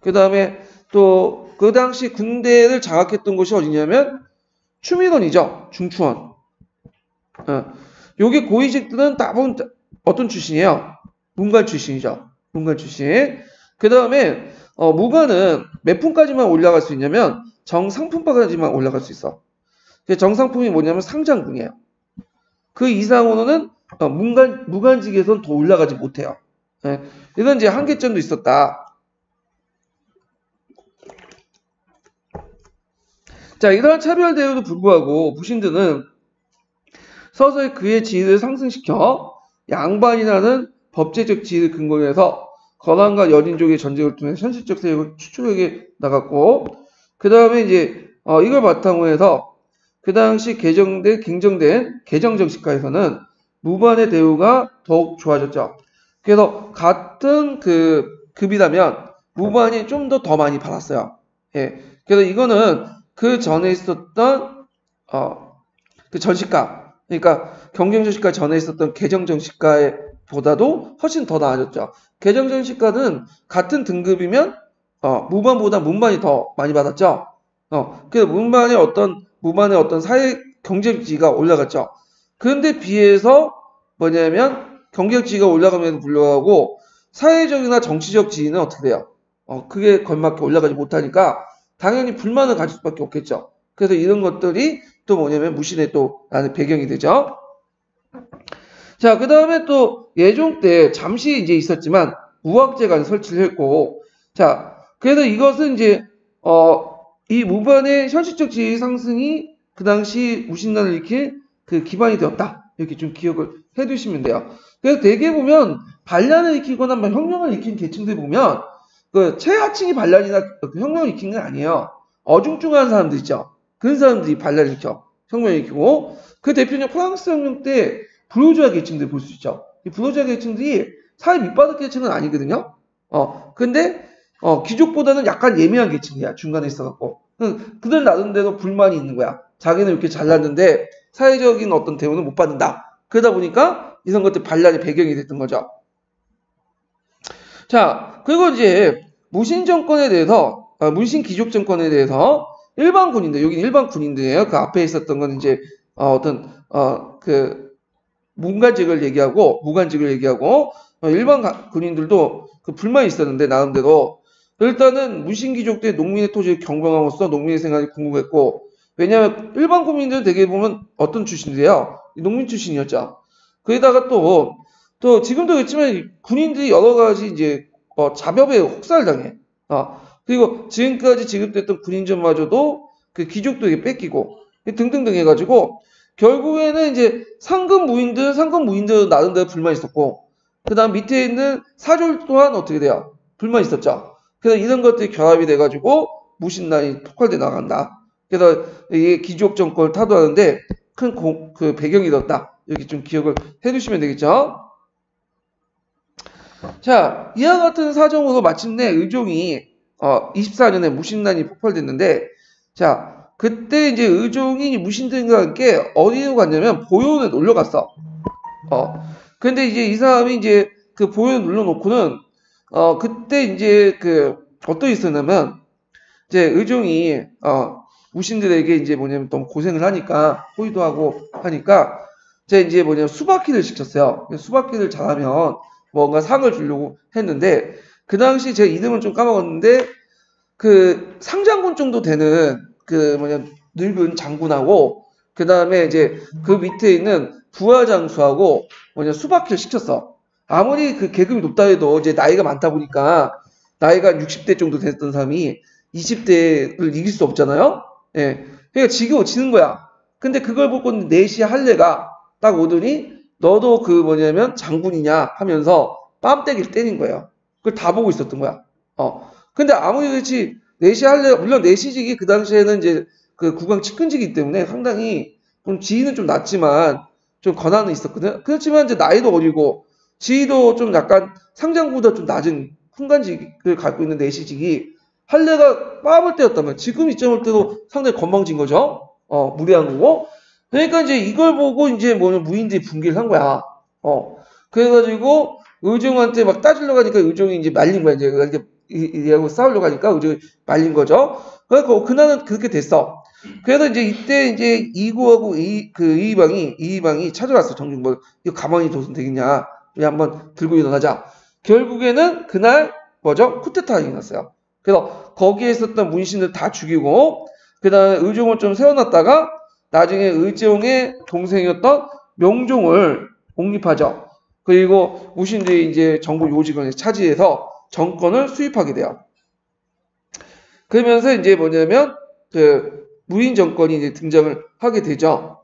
그 다음에 또 그 당시 군대를 장악했던 곳이 어디냐면 추미건이죠. 중추원. 여기 고위직들은 대부분 어떤 출신이에요? 문관 출신이죠. 문관 출신. 그 다음에 무관은 몇 품까지만 올라갈 수 있냐면 정상품까지만 올라갈 수 있어. 정상품이 뭐냐면 상장군이에요. 그 이상으로는 무관직에서는 더 올라가지 못해요. 이런 이제 한계점도 있었다. 자, 이러한 차별 대우도 불구하고 무신들은 서서히 그의 지위를 상승시켜 양반이라는 법제적 지위를 근거로 해서 거란과 여린족의 전쟁을 통해 현실적 세력을 추출해 나갔고 그 다음에 이제 이걸 바탕으로 해서 그 당시 갱정된 개정정식가에서는 무반의 대우가 더욱 좋아졌죠. 그래서 같은 그 급이라면 무반이 좀 더 많이 받았어요. 예. 그래서 이거는 그 전에 있었던 그 전시가 그러니까 경쟁전시가 전에 있었던 개정전시가에 보다도 훨씬 더 나아졌죠. 개정전시가는 같은 등급이면 무반보다 문반이 더 많이 받았죠. 그래서 무반의 어떤 사회 경제지가 올라갔죠. 그런데 비해서 뭐냐면 경제적 지위가 올라감에도 불구하고 사회적이나 정치적 지위는 어떻게 돼요? 그게 걸맞게 올라가지 못하니까 당연히 불만을 가질 수밖에 없겠죠. 그래서 이런 것들이 또 뭐냐면 무신의 또 나는 배경이 되죠. 자, 그 다음에 또 예종 때 잠시 이제 있었지만 무학제가 설치를 했고, 자, 그래서 이것은 이제 이 무반의 현실적 지위 상승이 그 당시 무신난을 일으킨 그 기반이 되었다. 이렇게 좀 기억을 해두시면 돼요. 그래서 대개 보면 반란을 일으키거나 뭐 혁명을 일으킨 계층들 보면 그 최하층이 반란이나 그 혁명을 일으킨 건 아니에요. 어중중한 사람들 있죠. 그런 사람들이 반란을 일으켜 혁명을 일으키고, 그 대표적 프랑스 혁명 때 부르주아 계층들 볼 수 있죠. 이 부르주아 계층들이 사회 밑바닥 계층은 아니거든요. 근데 귀족보다는 약간 예민한 계층이야. 중간에 있어갖고. 그들 나름대로 불만이 있는 거야. 자기는 이렇게 잘났는데 사회적인 어떤 대우는 못 받는다. 그러다 보니까 이런 것들 반란의 배경이 됐던 거죠. 자, 그리고 이제 무신 정권에 대해서, 무신 귀족 정권에 대해서 일반 군인들, 여기 일반 군인들이에요. 그 앞에 있었던 건 이제 그 무관직을 얘기하고 일반 군인들도 그 불만이 있었는데 나름대로 일단은 무신 귀족들의 농민의 토지를 경영함으로써 농민의 생활이 궁금했고, 왜냐하면 일반 국민들은 되게 보면 어떤 출신들이에요? 농민 출신이었죠. 거기다가 또 지금도 그렇지만 군인들이 여러 가지 이제 잡협에 혹사를 당해. 그리고 지금까지 지급됐던 군인전마저도 그 귀족들에게 뺏기고 등등등 해가지고 결국에는 이제 상급 무인들 나름대로 불만이 있었고, 그 다음 밑에 있는 사졸 또한 어떻게 돼요? 불만이 있었죠. 그래서 이런 것들이 결합이 돼가지고 무신난이 폭발돼 나간다. 그래서 이게 귀족 정권을 타도하는데 큰 그 배경이 되었다. 이렇게 좀 기억을 해두시면 되겠죠. 자, 이와 같은 사정으로 마침내 의종이 24년에 무신난이 폭발됐는데, 자, 그때 이제 의종이 무신들과 함께 어디로 갔냐면 보요원에 놀러 갔어. 근데 이제 이 사람이 이제 그 보요원에 놀러 놓고는 그때 이제 그 어떤 있었냐면 이제 의종이 무신들에게 이제 뭐냐면 또 고생을 하니까 호의도 하고 하니까 이제 뭐냐면 수박기를 시켰어요. 수박기를 잘하면 뭔가 상을 주려고 했는데 그 당시 제 이름은 좀 까먹었는데 그 상장군 정도 되는 그 뭐냐 늙은 장군하고 그 다음에 이제 그 밑에 있는 부하장수하고 뭐냐 수박기를 시켰어. 아무리 그 계급이 높다 해도 이제 나이가 많다 보니까 나이가 60대 정도 됐던 사람이 20대를 이길 수 없잖아요. 예. 그러니까 지는 거야. 근데 그걸 보고 내시 할례가 딱 오더니 너도 그 뭐냐면 장군이냐 하면서 뺨때기를 때린 거예요. 그걸 다 보고 있었던 거야. 근데 아무리 그렇지 내시 할례 물론 내시직이 그 당시에는 이제 그 국왕 측근직이기 때문에 상당히 좀 지위는 좀 낮지만 좀 권한은 있었거든. 그렇지만 이제 나이도 어리고 지위도 좀 약간 상장보다 좀 낮은 훈관직을 갖고 있는 내시직이 할례가 뺨을 때렸다면 지금 이점을 때도 상당히 건방진 거죠. 무례한 거고. 그러니까 이제 이걸 보고 이제 뭐냐 무인들이 분개를 한 거야. 그래가지고 의종한테 막 따지려고 하니까 의종이 이제 말린 거야. 이제 얘하고 싸우려고 하니까 의종이 말린 거죠. 그래서 그날은 그렇게 됐어. 그래서 이제 이때 이제 이구하고 이방이 찾아왔어. 정중보 이거 가만히 둬서 되겠냐? 우리 한번 들고 일어나자. 결국에는 그날 뭐죠? 쿠데타가 일어났어요. 그래서 거기에 있었던 문신들 다 죽이고 그 다음에 의종을 좀 세워놨다가 나중에 의종의 동생이었던 명종을 옹립하죠. 그리고 무신들이 이제 정부 요직을 차지해서 정권을 수립하게 돼요. 그러면서 이제 뭐냐면 그 무인 정권이 이제 등장을 하게 되죠.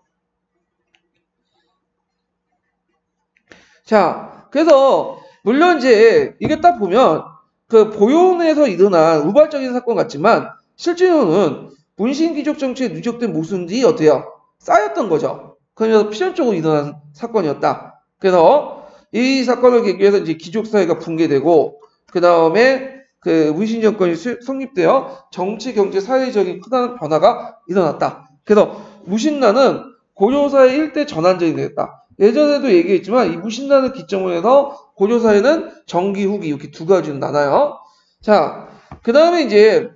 자, 그래서 물론 이제 이게 딱 보면 그 보요원에서 일어난 우발적인 사건 같지만 실제로는 문신귀족 정치에 누적된 모순들이 어때요? 쌓였던 거죠. 그러면서 필연적으로 일어난 사건이었다. 그래서 이 사건을 계기해서 이제 귀족 사회가 붕괴되고 그 다음에 그 문신 정권이 성립되어 정치, 경제, 사회적인 큰 변화가 일어났다. 그래서 무신난은 고려사회 일대 전환점이 되었다. 예전에도 얘기했지만 이 무신난을 기점으로 해서 고려사회는 정기, 후기 이렇게 두 가지로 나눠요. 자, 그 다음에 이제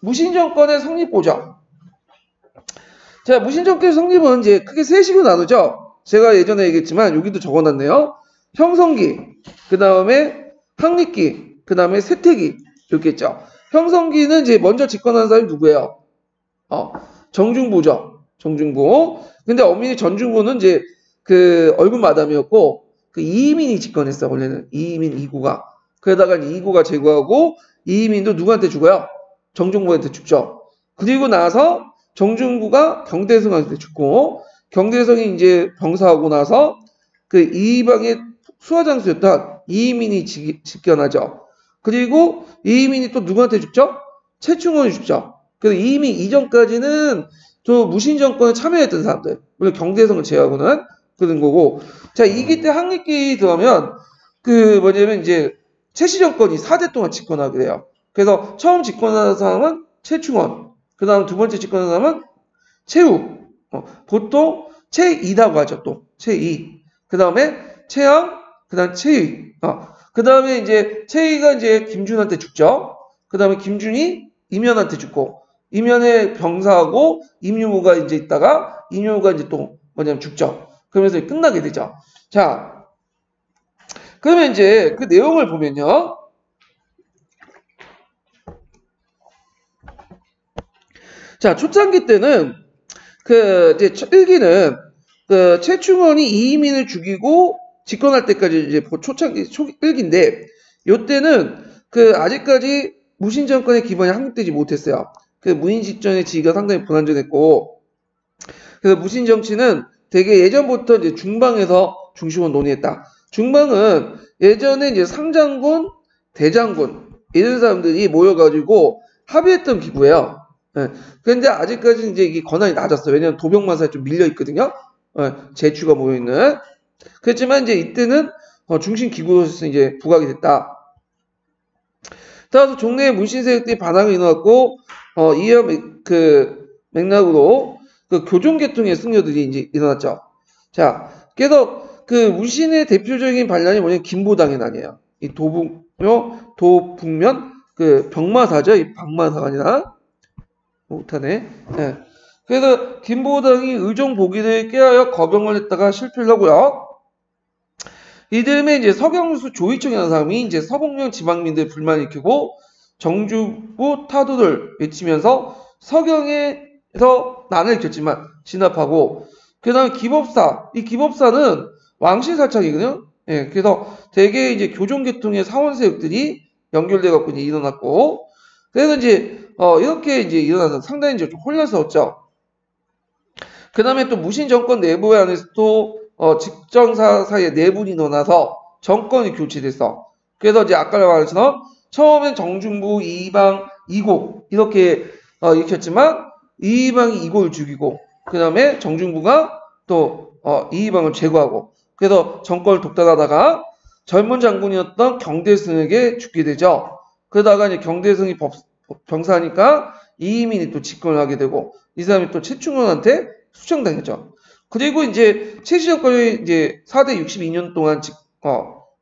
무신정권의 성립 고정. 자, 무신정권의 성립은 이제 크게 세 식으로 나누죠. 제가 예전에 얘기했지만 여기도 적어놨네요. 형성기, 그 다음에 항립기, 그 다음에 세태기 이렇게 있죠. 형성기는 이제 먼저 집권한 사람이 누구예요? 정중부죠. 정중부. 근데 엄민이 전중부는 이제 그 얼굴 마담이었고 그 이민이 집권했어. 원래는 이민 2구가. 그러다가 2구가 제거하고 이민도 누구한테 죽어요? 정중부한테 죽죠. 그리고 나서 정중부가 경대성한테 죽고 경대성이 이제 병사하고 나서 그 이방의 수하장수였던 이민이 집권하죠. 그리고 이민이 또 누구한테 죽죠? 최충원이 죽죠. 그래서 이미 이전까지는 또 무신정권에 참여했던 사람들, 물론 경대성을 제외하고는 그런 거고. 자, 이기 때 항립기 들어가면 그 뭐냐면 이제 최씨정권이 4대 동안 집권하게 돼요. 그래서 처음 집권하는 사람은 최충원, 그 다음 두 번째 집권하는 사람은 최우, 보통 최이라고 하죠. 또 최이, 그 다음에 최양, 그 다음 최의, 그 다음에 이제 최이가 이제 김준한테 죽죠. 그 다음에 김준이 임현한테 죽고 임현의 병사하고 임유무가 이제 있다가 임유무가 이제 또 뭐냐면 죽죠. 그러면서 끝나게 되죠. 자, 그러면 이제 그 내용을 보면요. 자, 초창기 때는 그 이제 1기는 그 최충원이 이민을 죽이고 집권할 때까지 이제 초창기 1기인데 요때는 그 아직까지 무신정권의 기반이 확립되지 못했어요. 그 무인집전의 지위가 상당히 불안전했고, 그래서 무신정치는 되게 예전부터 이제 중방에서 중심으로 논의했다. 중방은 예전에 이제 상장군, 대장군 이런 사람들이 모여가지고 합의했던 기구예요. 예. 그런데 아직까지 이제 이게 권한이 낮았어요. 왜냐하면 도병만사에 좀 밀려 있거든요. 제추가 모여 있는. 그렇지만 이제 이때는 중심 기구로서 이제 부각이 됐다. 따라서 종래의 문신 세력들이 반항을 일어났고, 이어 그 맥락으로 그 교종계통의 승려들이 이제 일어났죠. 자, 그래서 그 문신의 대표적인 반란이 뭐냐면 김보당의 난이에요. 이 도북면 그 병마사죠. 이 박마사가 아니라 못하네. 네. 그래서 김보당이 의정복위를 깨하여 거병을 했다가 실패를 하고요. 이들에 이제 서경수 조이청이라는 사람이 이제 서북면 지방민들 불만을 일으키고 정주부 타도를 외치면서 서경에서 난을 일으켰지만 진압하고, 그 다음에 기법사, 이 기법사는 왕실사창이거든요. 예, 그래서 대개 이제 교종계통의 사원세력들이 연결돼 갖고 이제 일어났고, 그래서 이제 이렇게 이제 일어나서 상당히 이제 좀 혼란스러웠죠. 그 다음에 또 무신정권 내부 안에서 또 직정사 사이에 내분이 일어나서 정권이 교체됐어. 그래서 이제 아까 말한 것처럼 처음엔 정중부, 이방, 이고 이렇게 익혔지만 이방이 이고를 죽이고 그 다음에 정중부가 또 이방을 제거하고, 그래서 정권을 독단하다가 젊은 장군이었던 경대승에게 죽게 되죠. 그러다가 이제 경대승이 병사니까 이민이 또 집권을 하게 되고 이 사람이 또 최충원한테 수청당했죠. 그리고 이제 최씨정권이 이제 4대 62년 동안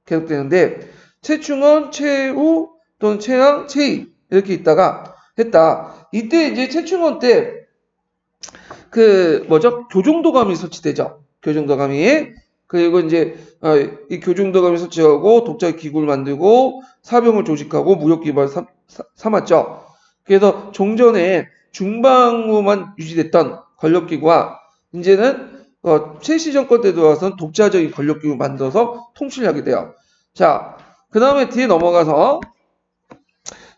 계속되는데 최충원, 최우 또는 최양, 최이 이렇게 있다가 했다. 이때 이제 최충원 때 그 뭐죠? 교종도감이 설치되죠. 교종도감이. 그리고 이제 이 교종도감이 설치하고 독자의 기구를 만들고 사병을 조직하고 무력기반을 삼았죠. 그래서 종전에 중방으로만 유지됐던 권력기구가 이제는 최씨 정권 때 들어와서는 독자적인 권력기구를 만들어서 통치를 하게 돼요. 자, 그 다음에 뒤에 넘어가서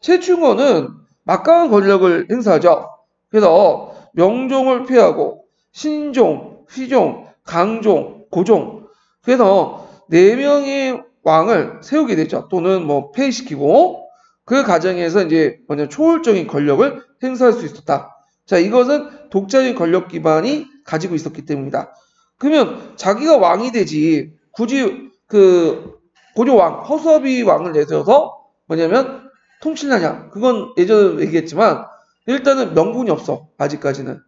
최충원은 막강한 권력을 행사하죠. 그래서 명종을 폐하고 신종, 휘종, 강종, 고종, 그래서 4명의 왕을 세우게 되죠. 또는 뭐 폐위시키고 그 과정에서 이제 초월적인 권력을 행사할 수 있었다. 자, 이것은 독자적인 권력 기반이 가지고 있었기 때문이다. 그러면 자기가 왕이 되지 굳이 그 고려왕, 허수아비 왕을 내세워서 뭐냐면 통치를 하냐? 그건 예전에 얘기했지만 일단은 명분이 없어. 아직까지는.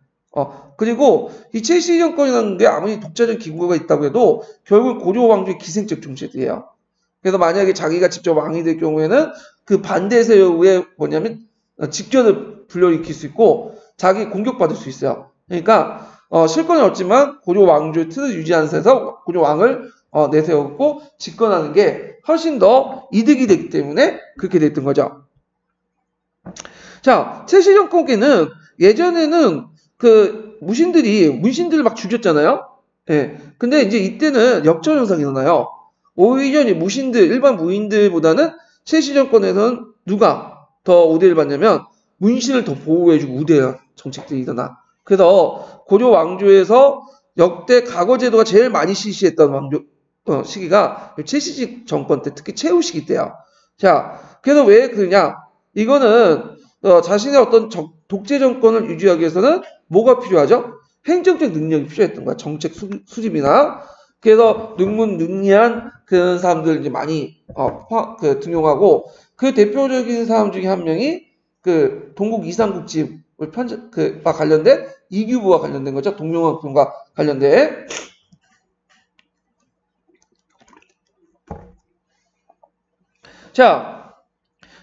그리고 이 최씨 정권이라는 게 아무리 독자적 기구가 있다고 해도 결국 고려 왕조의 기생적 존재들이에요. 그래서 만약에 자기가 직접 왕이 될 경우에는 그 반대 세력의 뭐냐면 직전을 불러일으킬 수 있고 자기 공격받을 수 있어요. 그러니까 실권은 없지만 고려 왕조의 틀을 유지하는 데서 고려 왕을 내세웠고 집권하는 게 훨씬 더 이득이 됐기 때문에 그렇게 됐던 거죠. 자, 최씨 정권께는 예전에는 그 문신들을 막 죽였잖아요. 예. 근데 이제 이때는 역전 현상이 일어나요. 오히려 이제 일반 무인들보다는 최씨 정권에서는 누가 더 우대를 받냐면 문신을 더 보호해주고 우대한 정책들이 일어나. 그래서 고려 왕조에서 역대 과거 제도가 제일 많이 실시했던 시기가 최씨 정권 때, 특히 최후 시기 때야. 자, 그래서 왜 그러냐? 이거는 자신의 어떤 독재 정권을 유지하기 위해서는 뭐가 필요하죠? 행정적 능력이 필요했던 거야. 정책 수립이나. 그래서 능리한 그런 사람들 이제 많이 등용하고 그 대표적인 사람 중에 한 명이 그 동국 이삼국지와 관련된 이규보와 관련된 거죠. 동명왕군과 관련된. 자,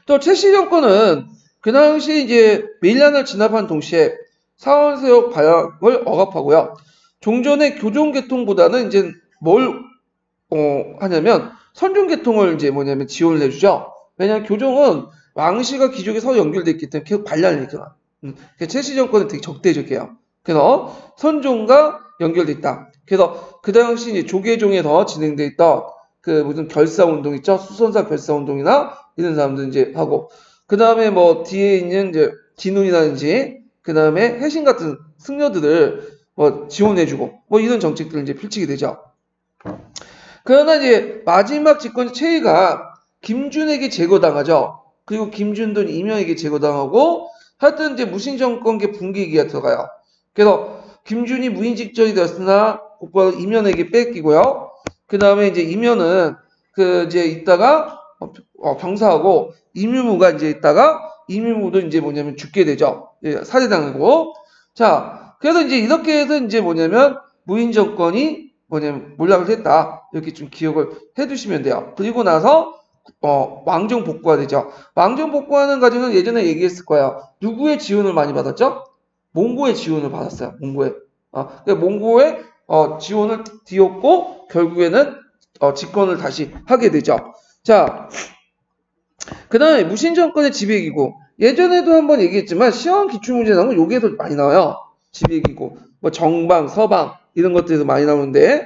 또 최씨 정권은 그 당시 이제 밀란을 진압한 동시에 사원세력 발양을 억압하고요. 종전의 교종계통보다는 이제 뭘 하냐면 선종계통을 이제 지원을 해주죠. 왜냐하면 교종은 왕실과 귀족이 서로 연결되어 있기 때문에 계속 반란을 일으켜요. 최씨 정권은 되게 적대적이에요. 그래서 선종과 연결돼 있다. 그래서 그 당시 이제 조계종에서 진행돼 있던 그 무슨 결사운동 있죠? 수선사 결사운동이나 이런 사람들 이제 하고 그 다음에 뭐 뒤에 있는 이제 진운이라든지 그 다음에 해신 같은 승려들을 뭐 지원해주고 뭐 이런 정책들을 이제 펼치게 되죠. 그러나 이제 마지막 집권 최희가 김준에게 제거당하죠. 그리고 김준도 이명에게 제거당하고 하여튼 이제 무신정권계 붕괴기가 들어가요. 그래서 김준이 무인직전이 되었으나 곧바로 이면에게 뺏기고요. 그 다음에 이제 이면은 이제 있다가 병사하고 이뮤무가 이제 있다가 이뮤무도 이제 죽게 되죠. 살해당하고. 자, 그래서 이제 이렇게 해서 이제 무인정권이 몰락을 했다. 이렇게 좀 기억을 해두시면 돼요. 그리고 나서 왕정 복구가 되죠. 왕정 복구하는 과정은 예전에 얘기했을 거예요. 누구의 지원을 많이 받았죠? 몽고의 지원을 받았어요. 몽고의 지원을 뒤엎고 결국에는 집권을 다시 하게 되죠. 자, 그 다음에 무신정권의 지배기구. 예전에도 한번 얘기했지만 시험 기출문제 나오면 여기에서 많이 나와요. 지배기구. 뭐 정방, 서방 이런 것들에서 많이 나오는데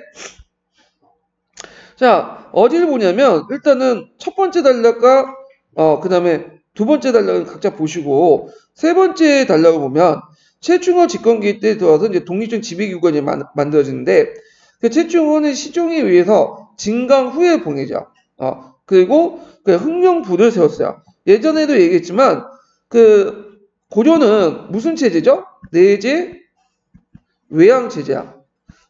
자, 어디를 보냐면 일단은 첫 번째 단락과 그 다음에 두 번째 단락을 각자 보시고 세 번째 단락을 보면 최충원 집권기 때 들어와서 이제 독립적 지배기구가 이제 만들어지는데 그 최충원은 시종에 의해서 진강 후에 봉해죠. 그리고 그 흥령부를 세웠어요. 예전에도 얘기했지만 그 고려는 무슨 체제죠? 내제 외양 체제야.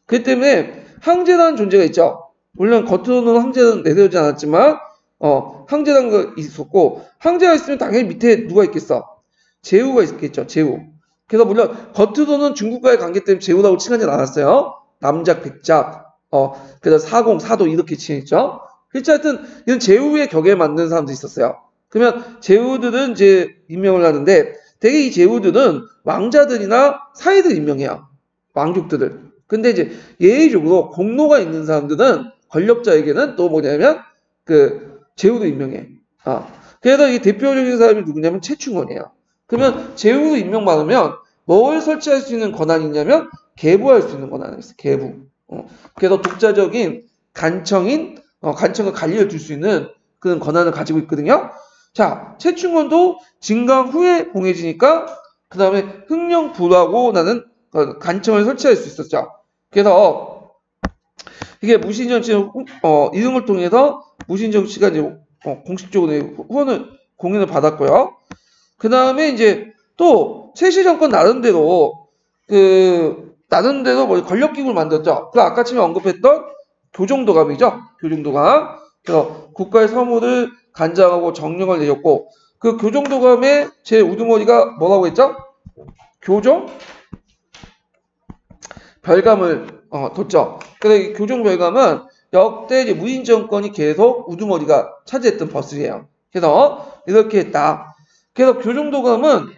그 때문에 황제라는 존재가 있죠. 물론 겉으로는 황제는 내세우지 않았지만 황제라는 거 있었고 황제가 있으면 당연히 밑에 누가 있겠어? 제후가 있겠죠. 제후. 그래서 물론 겉으로는 중국과의 관계 때문에 제후라고 칭하지 않았어요. 남작, 백작, 그래서 사공, 사도 이렇게 칭했죠. 그렇지 하여튼 이런 제후의 격에 맞는 사람도 있었어요. 그러면 제후들은 이제 임명을 하는데 대개 이 제후들은 왕자들이나 사이들 임명해요. 왕족들을. 근데 이제 예외적으로 공로가 있는 사람들은 권력자에게는 또 뭐냐면 그 제후도 임명해. 그래서 이 대표적인 사람이 누구냐면 최충원이에요. 그러면 제후로 임명받으면 뭘 설치할 수 있는 권한이 있냐면 계부할 수 있는 권한이 있어요. 계부. 그래서 독자적인 간청인 간청과 관리를 둘 수 있는 그런 권한을 가지고 있거든요. 자, 최충원도 진강 후에 봉해지니까 그 다음에 흥령부라고 나는 간청을 설치할 수 있었죠. 그래서 이게 무신정치 이름을 통해서 무신정치가 이제 공식적으로 공인을 받았고요. 그 다음에 이제 또 최씨 정권 나름대로 권력기구를 만들었죠. 그 아까 처음에 언급했던 교정도감이죠. 교정도감. 그래서 국가의 사무를 관장하고 정령을 내렸고 그 교정도감의 제 우두머리가 뭐라고 했죠? 교정 별감을 뒀죠. 그래서 이 교정 별감은 역대 이제 무인 정권이 계속 우두머리가 차지했던 버스예요. 그래서 이렇게 했다. 그래서 교정도감은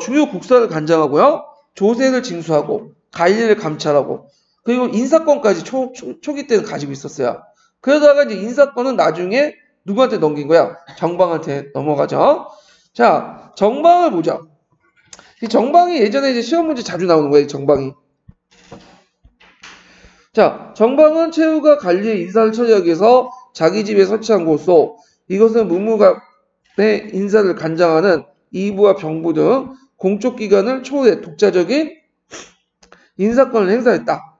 주요 국사를 관장하고요. 조세를 징수하고 관리를 감찰하고 그리고 인사권까지 초기 때는 가지고 있었어요. 그러다가 이제 인사권은 나중에 누구한테 넘긴 거야? 정방한테 넘어가죠. 자, 정방을 보자. 이 정방이 예전에 이제 시험 문제 자주 나오는 거예요. 이 정방이. 자, 정방은 최후가 관리의 인사를 처리하기 위해서 자기 집에 설치한 곳으로 이것은 문무갑의 인사를 관장하는 이부와 병부 등 공적 기관을 초월해 독자적인 인사권을 행사했다.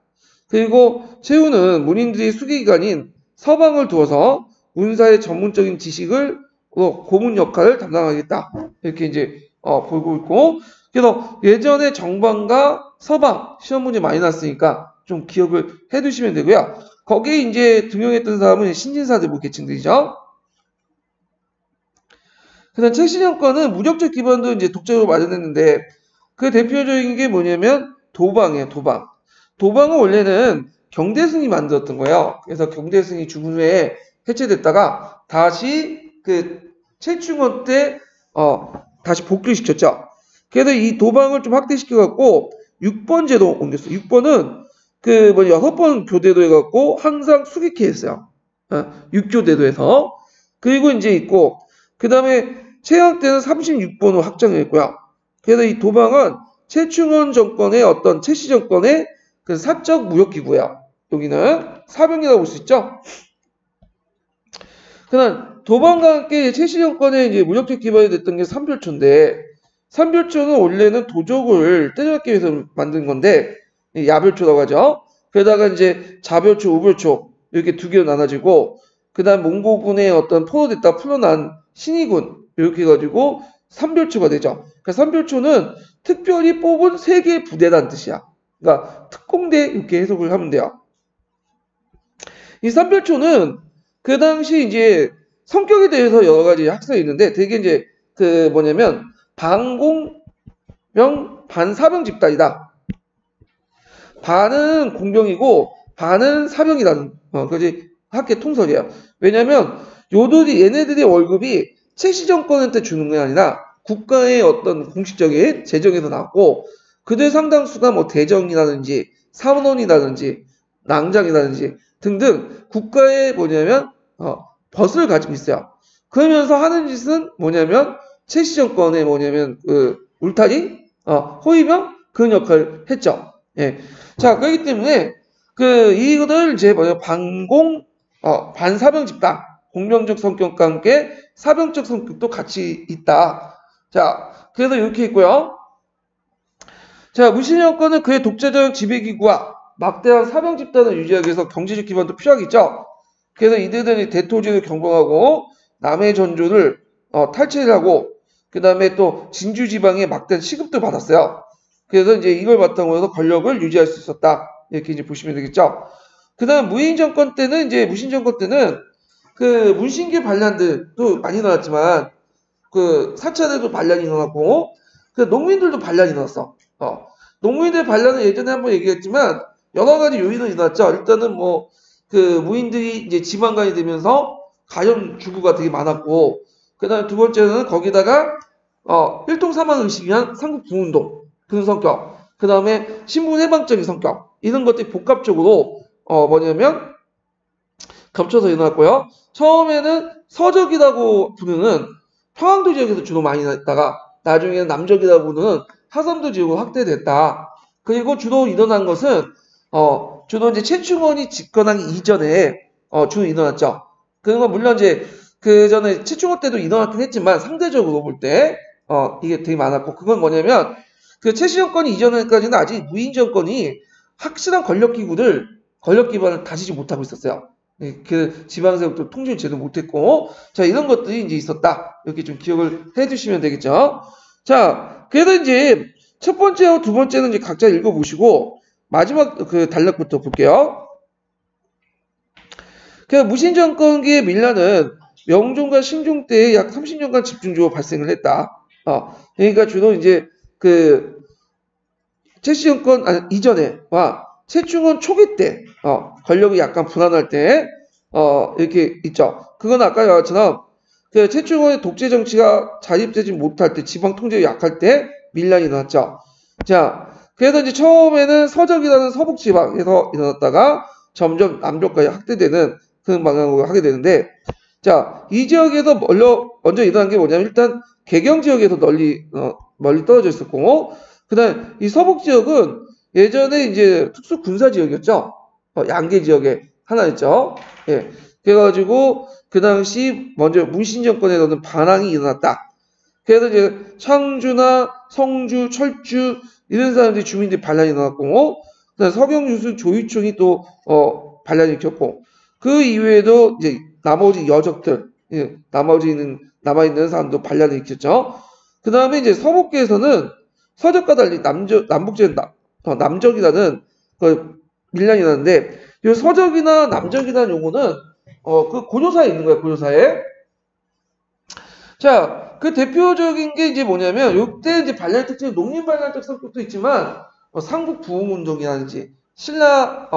그리고 최후는 문인들이 수기기관인 서방을 두어서 문사의 전문적인 지식을 고문 역할을 담당하겠다. 이렇게 이제 보고 있고, 그래서 예전에 정방과 서방 시험 문제 많이 났으니까 좀 기억을 해두시면 되고요. 거기에 이제 등용했던 사람은 신진사대부 계층들이죠. 그다음 책신정권은 무력적 기반도 이제 독자적으로 마련했는데 그 대표적인 게 뭐냐면 도방이에요. 도방. 도방은 원래는 경대승이 만들었던 거예요. 그래서 경대승이 죽은 후에 해체됐다가 다시 그 최충원 때 다시 복귀시켰죠. 그래서 이 도방을 좀 확대시켜갖고 6번 제도 옮겼어요. 6번은 그 6번 교대도 해갖고 항상 수기케 했어요. 6교대도에서. 그리고 이제 있고 그 다음에 최양 때는 36번으로 확정했고요. 그래서 이 도방은 최충원 정권의 어떤 최씨 정권의 그 사적 무역기구예요. 여기는 사병이라고 볼 수 있죠. 그다음 도방과 함께 최씨 정권의 이제 무역적 기반이 됐던 게 삼별초인데 삼별초는 원래는 도적을 때려잡기 위해서 만든 건데 야별초라고 하죠. 그러다가 이제 자별초, 우별초 이렇게 두 개로 나눠지고 그다음 몽고군의 어떤 포로됐다 풀어난 신의군 이렇게 해가지고 삼별초가 되죠. 그러니까 삼별초는 특별히 뽑은 3개의 부대라는 뜻이야. 그러니까 특공대 이렇게 해석을 하면 돼요. 이 삼별초는 그 당시 이제 성격에 대해서 여러 가지 학설이 있는데 되게 이제 그 뭐냐면 반공명 반사병 집단이다. 반은 공병이고 반은 사병이라는 그지 학계 통설이에요. 왜냐면 얘네들의 월급이 최씨 정권한테 주는 게 아니라 국가의 어떤 공식적인 재정에서 나왔고 그들 상당수가 뭐 대정이라든지 사원원이라든지 낭장이라든지 등등 국가의 뭐냐면 벗을 가지고 있어요. 그러면서 하는 짓은 뭐냐면 최씨 정권의 뭐냐면 그 울타리, 호위병 그런 역할을 했죠. 예. 자, 그렇기 때문에 그 이거를 이제 반사병 집단, 공명적 성격과 함께 사병적 성격도 같이 있다. 자, 그래서 이렇게 있고요. 자, 무신 정권은 그의 독재적 지배기구와 막대한 사병 집단을 유지하기 위해서 경제적 기반도 필요하겠죠. 그래서 이들은 대토지를 경공하고 남의 전조를 탈취하고 그 다음에 또 진주 지방에 막대한 시급도 받았어요. 그래서 이제 이걸 바탕으로 해서 권력을 유지할 수 있었다. 이렇게 이제 보시면 되겠죠. 그 다음 무신 정권 때는 그 문신계 반란들도 많이 나왔지만 그 사찰에도 반란이 일어났고 그 농민들도 반란이 일어났어. 농민들 반란은 예전에 한번 얘기했지만 여러 가지 요인은 일어났죠. 일단은 뭐 그 무인들이 이제 지방간이 되면서 가연 주구가 되게 많았고 그다음에 두 번째는 거기다가 일통사망 의식이 한 삼국 부운동 그런 성격 그 다음에 신분 해방적인 성격 이런 것들이 복합적으로 뭐냐면 겹쳐서 일어났고요. 처음에는 서적이라고 부르는 평안도 지역에서 주로 많이 났다가 나중에는 남적이라고 부르는 하산도 지역으로 확대됐다. 그리고 주로 일어난 것은 주로 이제 최충원이 집권하기 이전에 주로 일어났죠. 그런 건 물론 이제 그 전에 최충원 때도 일어났긴 했지만 상대적으로 볼 때 이게 되게 많았고 그건 뭐냐면 그 최씨 정권이 이전까지는 아직 무인 정권이 확실한 권력 기반을 다지지 못하고 있었어요. 그 지방세력도 통제를 제대로 못했고 자 이런 것들이 이제 있었다. 이렇게 좀 기억을 해주시면 되겠죠. 자 그래서 이제 첫 번째와 두 번째는 이제 각자 읽어보시고 마지막 그 단락부터 볼게요. 그 무신 정권기의 밀란은 명종과 신종 때에 약 30년간 집중적으로 발생을 했다. 그러니까 주로 이제 그 최씨 정권 이전에와 최충원 초기 때 권력이 약간 불안할 때 이렇게 있죠. 그건 아까 말처럼 그 최충원의 독재 정치가 자립되지 못할 때 지방 통제가 약할 때 밀란이 일어났죠. 자 그래서 이제 처음에는 서적이라는 서북 지방에서 일어났다가 점점 남쪽까지 확대되는 그런 방향으로 하게 되는데, 자, 이 지역에서 먼저 일어난 게 뭐냐면 일단 개경 지역에서 멀리 떨어져 있었고, 그다음 이 서북 지역은 예전에 이제 특수 군사 지역이었죠. 양계 지역의 하나였죠. 예. 그래가지고 그 당시 먼저 문신 정권에서는 반항이 일어났다. 그래서 이제 창주나 성주, 철주 이런 사람들이 주민들이 반란이 일어났고, 그다음 서경유수, 조유총이 또 반란을 일으켰고, 그 이외에도 이제 나머지 여적들, 예, 남아있는 사람도 반란을 일으켰죠. 그 다음에 이제 서북계에서는 서적과 달리 남적이라는 그 밀란이 나는데, 이 서적이나 남적이라는 용어는 그 고조사에 있는 거예요, 고조사에. 자, 그 대표적인 게 이제 뭐냐면, 요때 이제 발랄 특징, 농민 발랄적 성격도 있지만, 삼국 부흥 운동이라든지, 신라,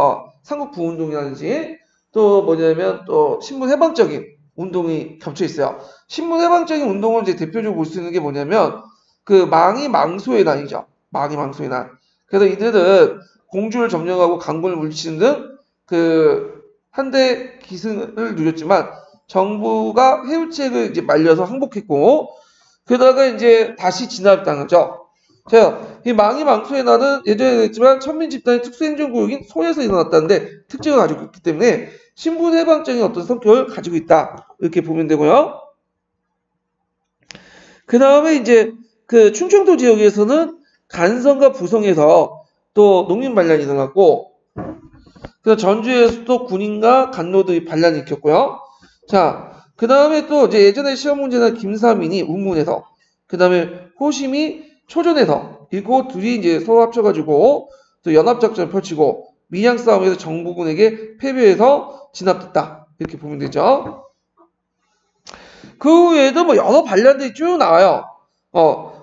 삼국 부흥 운동이라든지, 또 뭐냐면, 또 신문 해방적인 운동이 겹쳐 있어요. 신문 해방적인 운동을 이제 대표적으로 볼 수 있는 게 뭐냐면, 그 망이 망소의 난이죠. 망이 망소의 난. 그래서 이들은 공주를 점령하고 강군을 물리치는 등, 그, 한대 기승을 누렸지만, 정부가 해우책을 이제 말려서 항복했고, 그러다가 이제 다시 진압당하죠. 자, 이 망이 망소의 난은 예전에 했지만 천민 집단의 특수행정구역인 소에서 일어났다는데 특징을 가지고 있기 때문에 신분 해방적인 어떤 성격을 가지고 있다. 이렇게 보면 되고요. 그 다음에 이제 그 충청도 지역에서는 간성과 부성에서 또 농민 반란이 일어났고, 그 전주에서도 군인과 간노들이 반란을 일으켰고요. 자, 그 다음에 또 이제 예전에 시험 문제는 김사민이 운문에서, 그 다음에 호심이 초전에서, 이거 둘이 이제 서로 합쳐가지고 또 연합작전을 펼치고 민양 싸움에서 정부군에게 패배해서 진압됐다. 이렇게 보면 되죠. 그 외에도 뭐 여러 반란들이 쭉 나와요.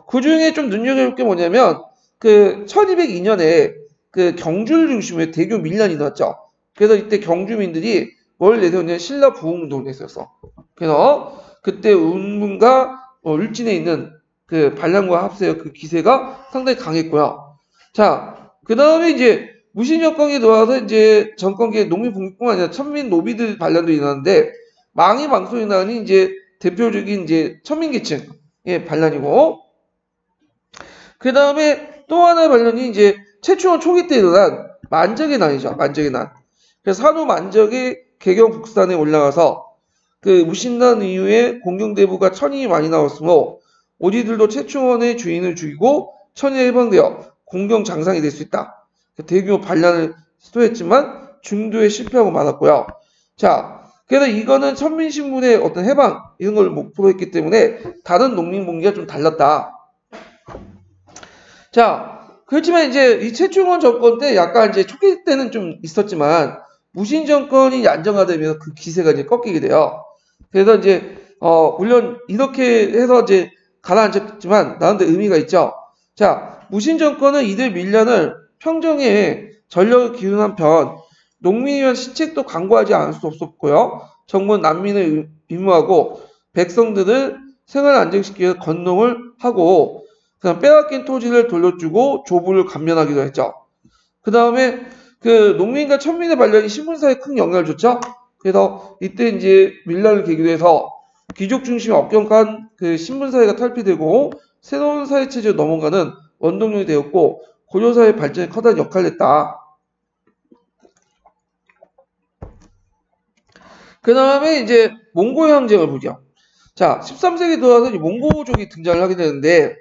그 중에 좀 눈여겨볼 게 뭐냐면, 그 1202년에 그 경주를 중심으로 대교 밀란이 일어났죠. 그래서 이때 경주민들이 뭘 내세웠냐면 신라 부흥운동을 했었어. 그래서 그때 운문과 울진에 있는 그 반란과 합세어 그 기세가 상당히 강했고요. 자, 그 다음에 이제 무신 정권이 들어와서 이제 정권기에 농민 분기뿐만 아니라 천민 노비들 반란도 일어났는데, 망이 망소의 난이 이제 대표적인 이제 천민계층의 반란이고, 그 다음에 또 하나의 반란이 이제 최충원 초기 때 일어난 만적의 난이죠. 만적의 난. 그래서 산후 만적이 개경 북산에 올라가서 그 무신난 이후에 공경대부가 천인이 많이 나왔으므로 오지들도 최충원의 주인을 죽이고 천인에 해방되어 공경 장상이 될 수 있다. 대규모 반란을 시도했지만 중도에 실패하고 말았고요. 자, 그래서 이거는 천민신분의 어떤 해방 이런 걸 목표로 했기 때문에 다른 농민봉기가 좀 달랐다. 자, 그렇지만 이제 이 최충원 정권 때 약간 이제 초기 때는 좀 있었지만 무신 정권이 안정화되면서 그 기세가 이제 꺾이게 돼요. 그래서 이제 물론 이렇게 해서 이제 가라앉혔지만 나름대로 의미가 있죠. 자, 무신 정권은 이들 밀란을 평정에 전력을 기울인 한편 농민에 위한 시책도 강구하지 않을 수 없었고요. 정부는 난민을 의무하고 백성들을 생활 안정시키기 위해 건농을 하고, 그다음 빼앗긴 토지를 돌려주고 조부를 감면하기도 했죠. 그 다음에 그 농민과 천민의 발전이 신분사에 큰 영향을 줬죠. 그래서 이때 이제 밀란을 계기로 해서 귀족 중심 엄격한 그 신분사회가 탈피되고 새로운 사회체제로 넘어가는 원동력이 되었고 고려사회 발전에 커다란 역할을 했다. 그 다음에 이제 몽고 항쟁을 보죠. 자, 13세기 들어와서 몽고족이 등장을 하게 되는데,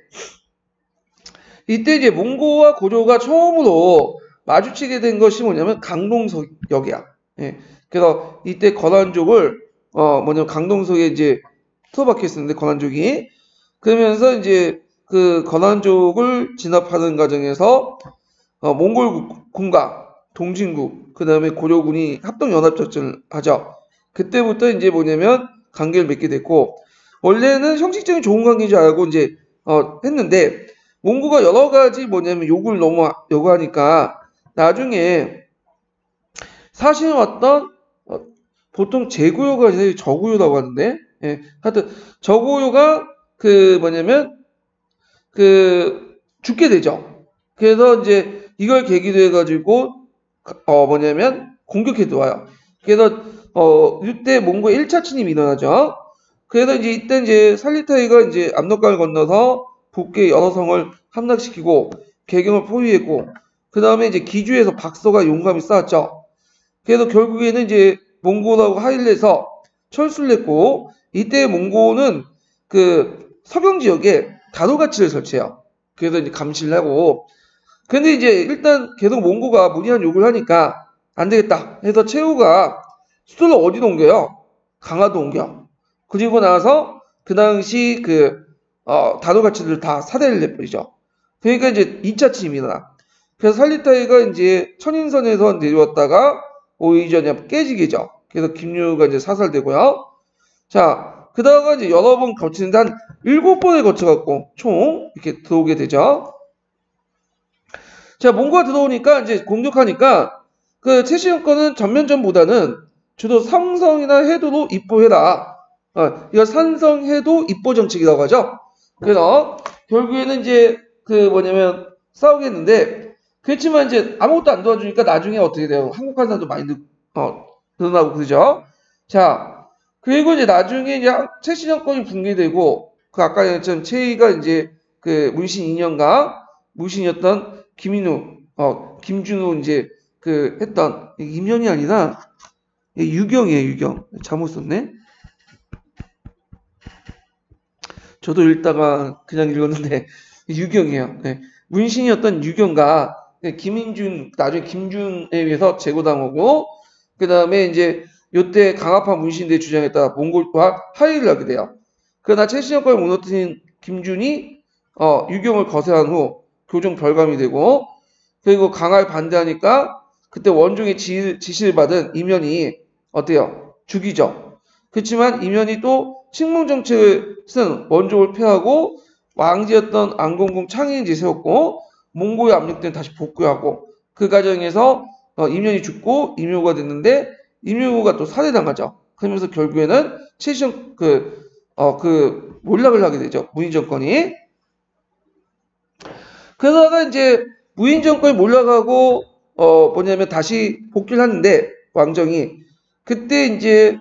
이때 이제 몽고와 고조가 처음으로 마주치게 된 것이 뭐냐면 강동석역이야. 예. 그래서 이때 건안족을 뭐냐면 강동석에 이제 틀어박혀 있었는데 건안족이 그러면서 이제 그 건안족을 진압하는 과정에서 몽골군과 동진국 그 다음에 고려군이 합동연합작전을 하죠. 그때부터 이제 뭐냐면 관계를 맺게 됐고, 원래는 형식적인 좋은 관계인 줄 알고 이제 했는데 몽고가 여러 가지 뭐냐면 욕을 너무 요구하니까 나중에 사실해왔던 보통 제고요가 아니라 저고요라고 하는데, 예, 하여튼 저고요가 그 뭐냐면 그 죽게 되죠. 그래서 이제 이걸 계기로 해가지고 뭐냐면 공격해 들어와요. 그래서 이때 몽고의 1차 침입이 일어나죠. 그래서 이제 이때 이제 살리타이가 이제 압록강을 건너서 북계 여러 성을 함락시키고 개경을 포위했고 그 다음에 이제 기주에서 박서가 용감히 싸웠죠. 그래서 결국에는 이제 몽고라고 하이를 해서 철수를 했고 이때 몽고는 그 서경 지역에 다도가치를 설치해요. 그래서 이제 감시를 하고 근데 이제 일단 계속 몽고가 무리한 요구를 하니까 안 되겠다 해서 최후가 수도를 어디로 옮겨요? 강화도 옮겨. 그리고 나서 그 당시 다도가치를 다 사대를 내버리죠. 그러니까 이제 2차 침입이 일어나. 그래서 살리타이가 이제 천인선에서 내려왔다가 오히려 그냥 깨지게죠. 그래서 김유가 이제 사살되고요. 자, 그다가 이제 여러 번 거치는데 한 7번을 거쳐갖고 총 이렇게 들어오게 되죠. 자, 몽고가 들어오니까 이제 공격하니까 그 최씨 정권은 전면전보다는 주로 삼성이나 해도로 입보해라. 이거 산성해도 입보 정책이라고 하죠. 그래서 결국에는 이제 뭐냐면 싸우겠는데 그렇지만 이제 아무것도 안 도와주니까 나중에 어떻게 돼요? 한국 한산도 많이 늘어나고 그러죠. 자, 그리고 이제 나중에 이제 최씨 정권이 붕괴되고 그 아까 얘기했던 최이가 이제 그 문신 2년가 무신이었던 김인우, 김준호 이제 했던 임현이 아니라 유경이에요, 유경. 잘못 썼네. 저도 읽다가 그냥 읽었는데 유경이에요. 네. 문신이었던 유경과 김인준, 나중에 김준에 의해서 제거당하고 그 다음에 이제 요때 강압한 문신대 주장했다가 몽골과 하이를 하게 돼요. 그러나 최신정권을 무너뜨린 김준이 유경을 거세한 후 교정 별감이 되고 그리고 강화에 반대하니까 그때 원종의 지시를 받은 임현이 어때요? 죽이죠. 그렇지만 임현이 또 식민정책을 쓴 원종을 폐하고 왕지였던 안공궁 창인지 세웠고 몽고에 압력된 다시 복구하고 그 과정에서 임현이 죽고 임효가 됐는데 임효가 또 살해당하죠. 그러면서 결국에는 최시정 몰락을 하게 되죠. 무인정권이. 그러다가 이제 무인정권이 몰락하고 뭐냐면 다시 복귀를 하는데 왕정이 그때 이제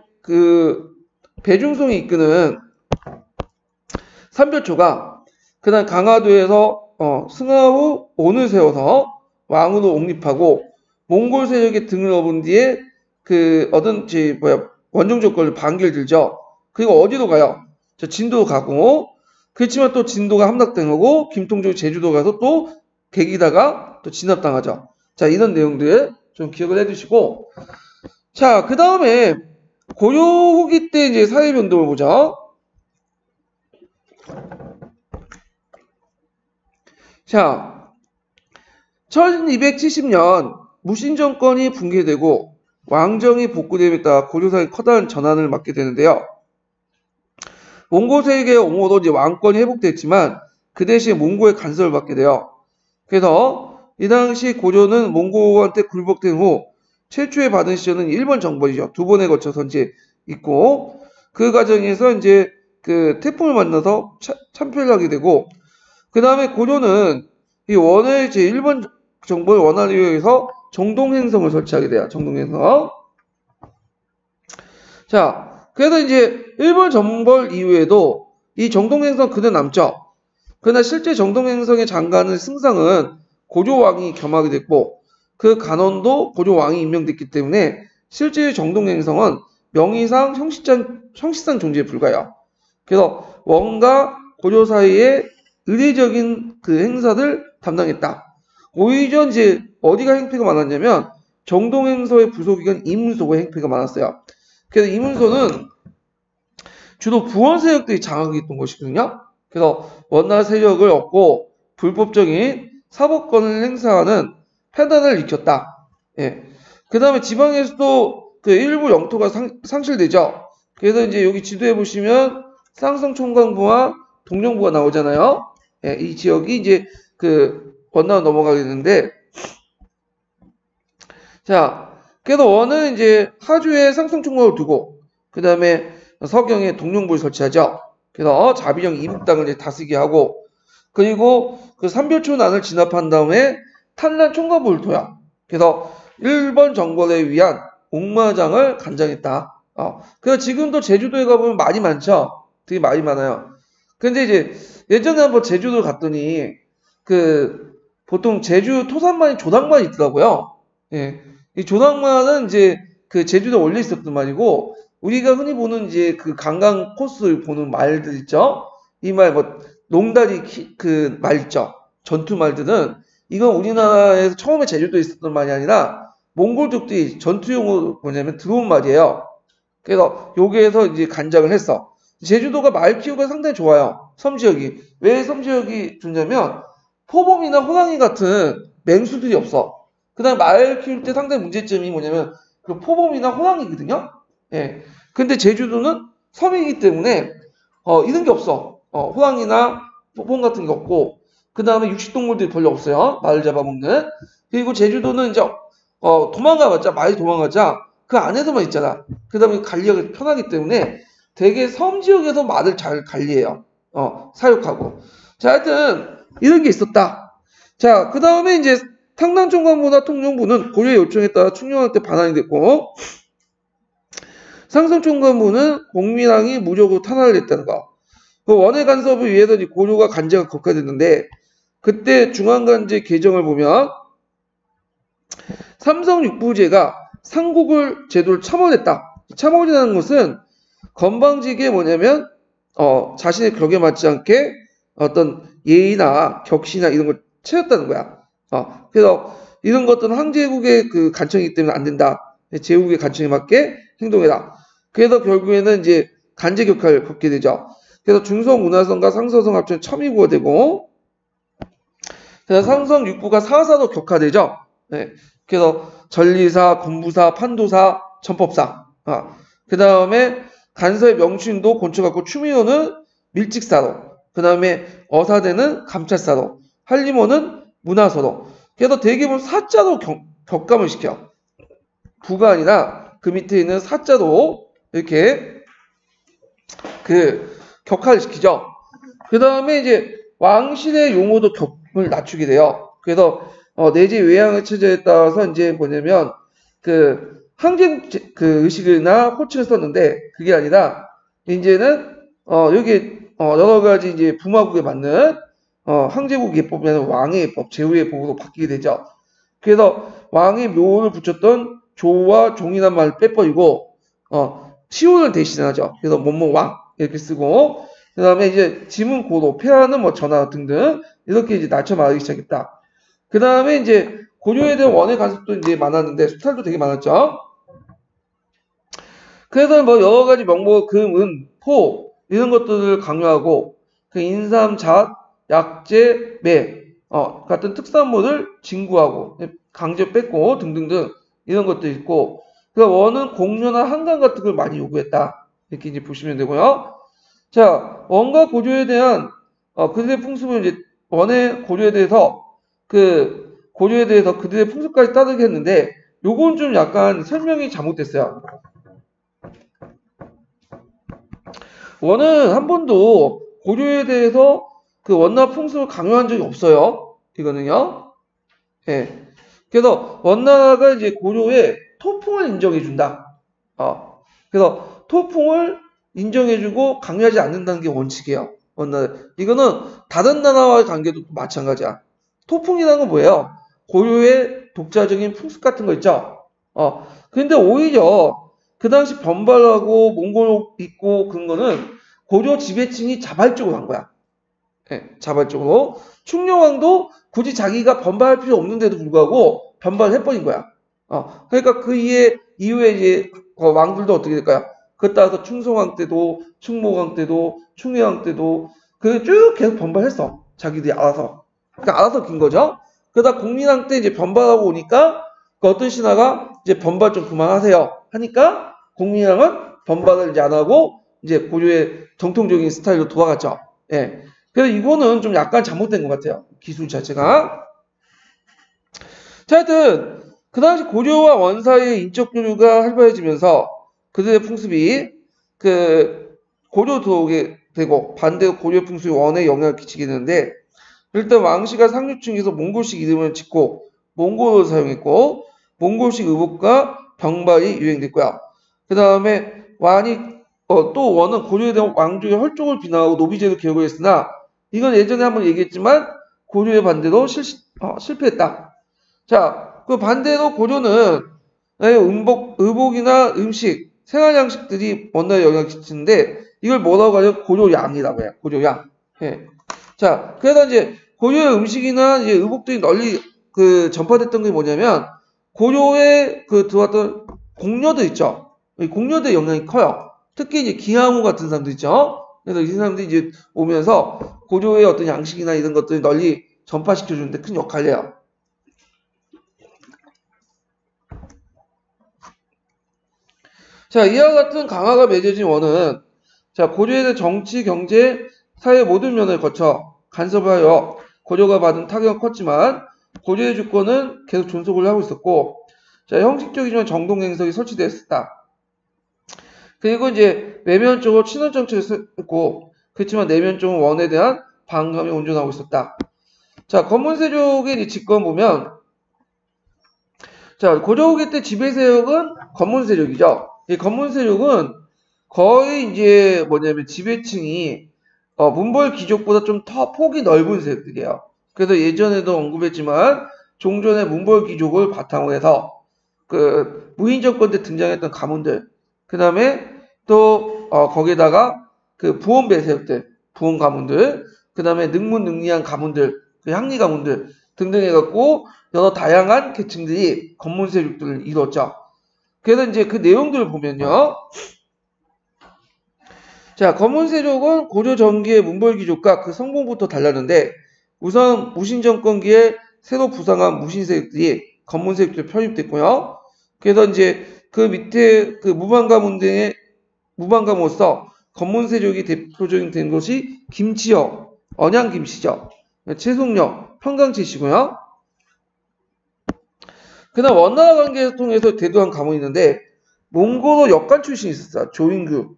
배중송이 이끄는 삼별초가 그다음 강화도에서 승하 후 온을 세워서 왕으로 옹립하고 몽골 세력의 등을 업은 뒤에 얻은 원종 조건을 반기를 들죠. 그리고 어디로 가요? 저 진도로 가고 그렇지만 또 진도가 함락당하고 김통족이 제주도 가서 또 개기다가 또 진압당하죠. 자, 이런 내용들 좀 기억을 해두시고 자, 그 다음에 고려 후기 때 이제 사회 변동을 보죠. 자, 1270년 무신 정권이 붕괴되고 왕정이 복구됨에 따라 고려사의 커다란 전환을 맞게 되는데요. 몽고 세력의 옹호로 이제 왕권이 회복됐지만 그 대신에 몽고의 간섭을 받게 돼요. 그래서 이 당시 고려는 몽고한테 굴복된 후 최초에 받은 시절은 일본 정벌이죠. 2번에 걸쳐서 이제 있고 그 과정에서 이제 태풍을 만나서 참패를 하게 되고 그 다음에 고려는 이 원의 이제 일본 정벌 원한에 의해서 정동행성을 설치하게 돼요. 정동행성. 자, 그래서 이제 일본 정벌 이후에도 이 정동행성 그대로 남죠. 그러나 실제 정동행성의 장관은 승상은 고조왕이 겸하게 됐고 그 간원도 고조왕이 임명됐기 때문에 실제 정동행성은 명의상 형식상 존재에 불과해요. 그래서 원과 고조 사이에 의례적인 행사를 담당했다. 오히려 이제 어디가 행패가 많았냐면 정동행서의 부속이건 이문소가 행패가 많았어요. 그래서 이문소는 주로 부원 세력들이 장악했던 것이거든요. 그래서 원나 세력을 얻고 불법적인 사법권을 행사하는 패단을 일으켰다. 예. 그 다음에 지방에서도 일부 영토가 상실되죠. 그래서 이제 여기 지도에 보시면 쌍성 총광부와 동령부가 나오잖아요. 예, 이 지역이 이제 원나로 넘어가게 되는데, 자, 그래서 원은 이제 하주에 쌍성 총광을 두고, 그 다음에 서경에 동령부를 설치하죠. 그래서 자비령 이북당을 이제 다스리게 하고, 그리고 그 삼별초난을 진압한 다음에 탄란 총괄부를 둬요. 그래서 일본 정벌에 위한 옥마장을 간장했다. 그래서 지금도 제주도에 가보면 말이 많죠. 되게 말이 많아요. 근데 이제 예전에 한번 제주도를 갔더니 그 보통 제주 토산말이 조당말이 있더라고요. 예. 이 조당말은 이제 그 제주도에 올려 있었던 말이고 우리가 흔히 보는 이제 그 관광 코스 보는 말들 있죠. 이 말 뭐 농다리 그 말 있죠. 전투 말들은 이건 우리나라에서 처음에 제주도에 있었던 말이 아니라 몽골족들이 전투용으로 뭐냐면 들어온 말이에요. 그래서 여기에서 이제 간장을 했어. 제주도가 말 키우기가 상당히 좋아요. 섬지역이. 왜 섬지역이 좋냐면 포범이나 호랑이 같은 맹수들이 없어. 그 다음에 말 키울 때 상당히 문제점이 뭐냐면 그 포범이나 호랑이거든요. 예. 근데 제주도는 섬이기 때문에 이런 게 없어. 호랑이나 포범 같은 게 없고 그 다음에 육식동물들이 별로 없어요. 말을 잡아먹는. 그리고 제주도는 이제 도망가봤자 말이 도망가자 그 안에서만 있잖아. 그 다음에 관리하기 편하기 때문에 되게 섬지역에서 말을 잘 관리해요. 사육하고. 자, 하여튼 이런 게 있었다. 자, 그 다음에 이제 탕난총관부나 통용부는 고려의 요청에 따라 충녕할 때 반환이 됐고 상성총관부는 공민왕이 무적으로 탄환을 했다는 거. 그 원해 간섭을 위해서 고려가 간제가 격화됐는데 그때 중앙간제 개정을 보면 삼성육부제가 상국을 제도를 참원했다. 참원이라는 것은 건방지게 뭐냐면 자신의 격에 맞지 않게 어떤 예의나 격시나 이런 걸 채웠다는 거야. 그래서 이런 것들은 황제국의 그 간청이기 때문에 안 된다. 제국의 간청에 맞게 행동해라. 그래서 결국에는 이제 간제 격화를 걷게 되죠. 그래서 중성문화성과 상서성 합치면 첨의구가 되고 그래서 상성육부가 사사로 격화되죠. 네. 그래서 전리사, 군부사, 판도사, 전법사. 그 다음에 간서의 명칭도 곤쳐갖고 추미호는 밀직사로. 그 다음에 어사대는 감찰사로. 한림호는 문화서로. 그래서 되게 보면 사자로 격감을 시켜. 부가 아니라 그 밑에 있는 사자로 이렇게 그 격화를 시키죠. 그 다음에 이제 왕실의 용어도 격을 낮추게 돼요. 그래서 내지 외양의 처제에 따라서 이제 뭐냐면 그 항쟁 그 의식이나 호칭을 썼는데 그게 아니라 이제는 여기 여러 가지 이제 부마국에 맞는 항제국 예법이나 왕의 예법, 제후의 예법으로 바뀌게 되죠. 그래서 왕의 묘를 붙였던 조와 종이란 말을 빼버리고 시호를 대신하죠. 그래서 뭐뭐 왕 이렇게 쓰고 그 다음에 이제 지문 고도, 폐하는 뭐 전하 등등 이렇게 이제 낮춰 말하기 시작했다. 그 다음에 이제 고려에 대한 원의 간섭도 이제 많았는데 수탈도 되게 많았죠. 그래서 뭐 여러 가지 명목, 금, 은, 포 이런 것들을 강요하고 그 인삼, 잣, 약재, 매 같은 특산물을 진구하고 강제 뺏고 등등등 이런 것도 있고 그 원은 공료나 한강 같은 걸 많이 요구했다. 이렇게 이제 보시면 되고요. 자, 원과 고려에 대한 그들의 풍습을 이제 원의 고려에 대해서 그들의 풍습까지 따르게 했는데 요건 좀 약간 설명이 잘못됐어요. 원은 한 번도 고려에 대해서 그 원나 풍습을 강요한 적이 없어요. 이거는요. 예. 그래서 원나라가 이제 고려에 토풍을 인정해준다. 그래서 토풍을 인정해주고 강요하지 않는다는 게 원칙이에요. 원나라. 이거는 다른 나라와의 관계도 마찬가지야. 토풍이라는 건 뭐예요? 고려의 독자적인 풍습 같은 거 있죠. 근데 오히려 그 당시 변발하고 몽골 있고 그런 거는 고려 지배층이 자발적으로 한 거야. 네, 자발적으로. 충녕왕도 굳이 자기가 변발할 필요 없는데도 불구하고 변발을 해버린 거야. 그러니까 그 이후에 이제 왕들도 어떻게 될까요? 그에 따라서 충성왕 때도, 충모왕 때도, 충혜왕 때도 그 쭉 계속 변발했어. 자기들이 알아서. 그러니까 알아서 긴 거죠. 그러다 공민왕 때 이제 변발하고 오니까 그 어떤 신하가 이제 변발 좀 그만하세요. 하니까 공민왕은 변발을 이제 안 하고 이제 고려의 정통적인 스타일로 돌아갔죠. 예. 그래서 이거는 좀 약간 잘못된 것 같아요. 기술 자체가. 자, 하여튼 그 당시 고려와 원 사이의 인적 교류가 활발해지면서 그들의 풍습이 그 고려 도에 되고 반대로 고려 풍습이 원에 영향을 끼치게 되는데 일단 왕씨가 상류층에서 몽골식 이름을 짓고 몽골어를 사용했고 몽골식 의복과 병발이 유행됐고요. 그 다음에 또 원은 고려에 대한 왕조의 혈족을 비난하고 노비제도 개혁을 했으나 이건 예전에 한번 얘기했지만 고려의 반대로 실패했다. 자, 그 반대로 고려는 의복이나 음식, 생활 양식들이 원나라에 영향을 끼치는데 이걸 뭐라고 하냐면 고려양이라고 해요. 고려양. 예. 자, 그래서 이제 고려의 음식이나 이제 의복들이 널리 전파됐던 게 뭐냐면 고려에 들어왔던 공녀들 있죠. 이 공녀들의 영향이 커요. 특히 이제 기하무 같은 사람들 있죠. 그래서 이 사람들이 이제 오면서 고려의 어떤 양식이나 이런 것들을 널리 전파시켜 주는데 큰 역할을 해요. 자, 이와 같은 강화가 맺어진 원은 자, 고려에 대한 정치, 경제, 사회 모든 면을 거쳐 간섭하여 고려가 받은 타격은 컸지만 고려의 주권은 계속 존속을 하고 있었고 자, 형식적이지만 정동행석이 설치되었다. 그리고 이제 외면적으로 친원 정책을 했고 그렇지만 내면적으로 원에 대한 반감이 온전하고 있었다. 자, 건문세족의 집권 보면 자, 고려 후기 때 지배세력은 건문세력이죠. 이 건문세력은 거의 이제 뭐냐면 지배층이 문벌 귀족보다 좀 더 폭이 넓은 세력들이에요. 그래서 예전에도 언급했지만 종전의 문벌 귀족을 바탕으로 해서 무인 정권 때 등장했던 가문들, 그 다음에 또 거기에다가 부원 배세력들, 부원 가문들, 그 다음에 능문능리한 가문들, 향리 가문들 등등 해갖고 여러 다양한 계층들이 건문 세력들을 이뤘죠. 그래서 이제 그 내용들을 보면요. 자, 건문 세력은 고려 전기의 문벌 귀족과 그 성공부터 달랐는데 우선 무신 정권기에 새로 부상한 무신 세력들이 건문 세력들에 편입됐고요. 그래서 이제 그 밑에 무방 가문 등의 무방 가문으로서 건문 세력이 대표적인 된 것이 김치혁, 언양 김씨죠. 최송력, 평강채씨고요. 그다음 원나라 관계를 통해서 대두한 가문이 있는데 몽골어 역관 출신이 있었어요. 조인규.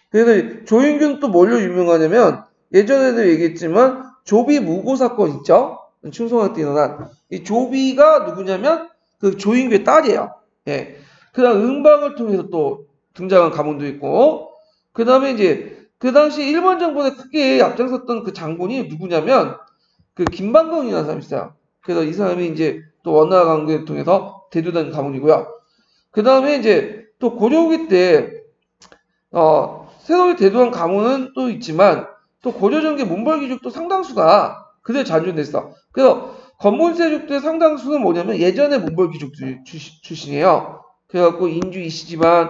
그래서 조인규는 또 뭘로 유명하냐면 예전에도 얘기했지만 조비 무고 사건 있죠. 충성할 때 일어난 이 조비가 누구냐면 그 조인규의 딸이에요. 예. 그다음 응방을 통해서 또 등장한 가문도 있고 그다음에 이제 그 당시 일본 정권에 크게 앞장섰던 그 장군이 누구냐면 김방건이라는 사람이 있어요. 그래서 이 사람이 이제 또 원나라 관계를 통해서 대두된 가문이고요. 그 다음에 이제 또 고려기 때 새롭게 대두한 가문은 또 있지만 또 고려전기 문벌귀족도 상당수가 그대로 잔존됐어. 그래서 건문세족들의 상당수는 뭐냐면 예전에 문벌귀족 출신이에요. 그래갖고 인주 이씨지만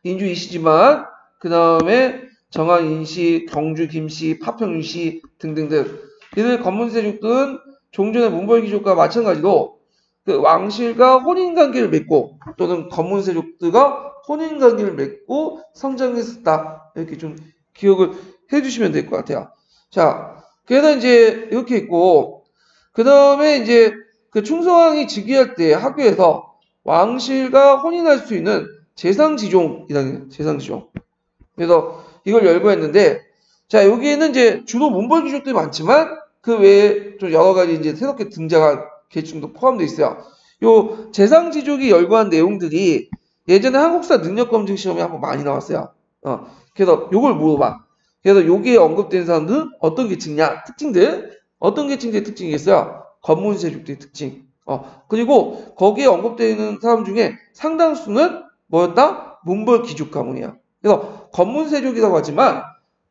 인주 이씨지만 그 다음에 정한 인씨, 경주 김씨, 파평 윤씨 등등등 이들 건문세족들은 종전의 문벌귀족과 마찬가지로 왕실과 혼인관계를 맺고 또는 건문세족들과 혼인관계를 맺고 성장했었다. 이렇게 좀 기억을 해주시면 될 것 같아요. 자, 그래서 이제 이렇게 있고 그 다음에 이제 충성왕이 즉위할 때 학교에서 왕실과 혼인할 수 있는 재상지종이라는 재상지종. 그래서 이걸 열거했는데 자 여기에는 이제 주로 문벌 귀족들이 많지만 그 외에 좀 여러 가지 이제 새롭게 등장한 계층도 포함되어 있어요. 요 재상지족이 열거한 내용들이 예전에 한국사 능력검증 시험에 한번 많이 나왔어요. 그래서 요걸 물어봐. 그래서 여기에 언급된 사람들은 어떤 계층이냐? 특징들. 어떤 계층들의 특징이 있어요? 건문세족들의 특징. 그리고 거기에 언급되는 사람 중에 상당수는 뭐였다? 문벌 귀족 가문이야. 그래서 건문세족이라고 하지만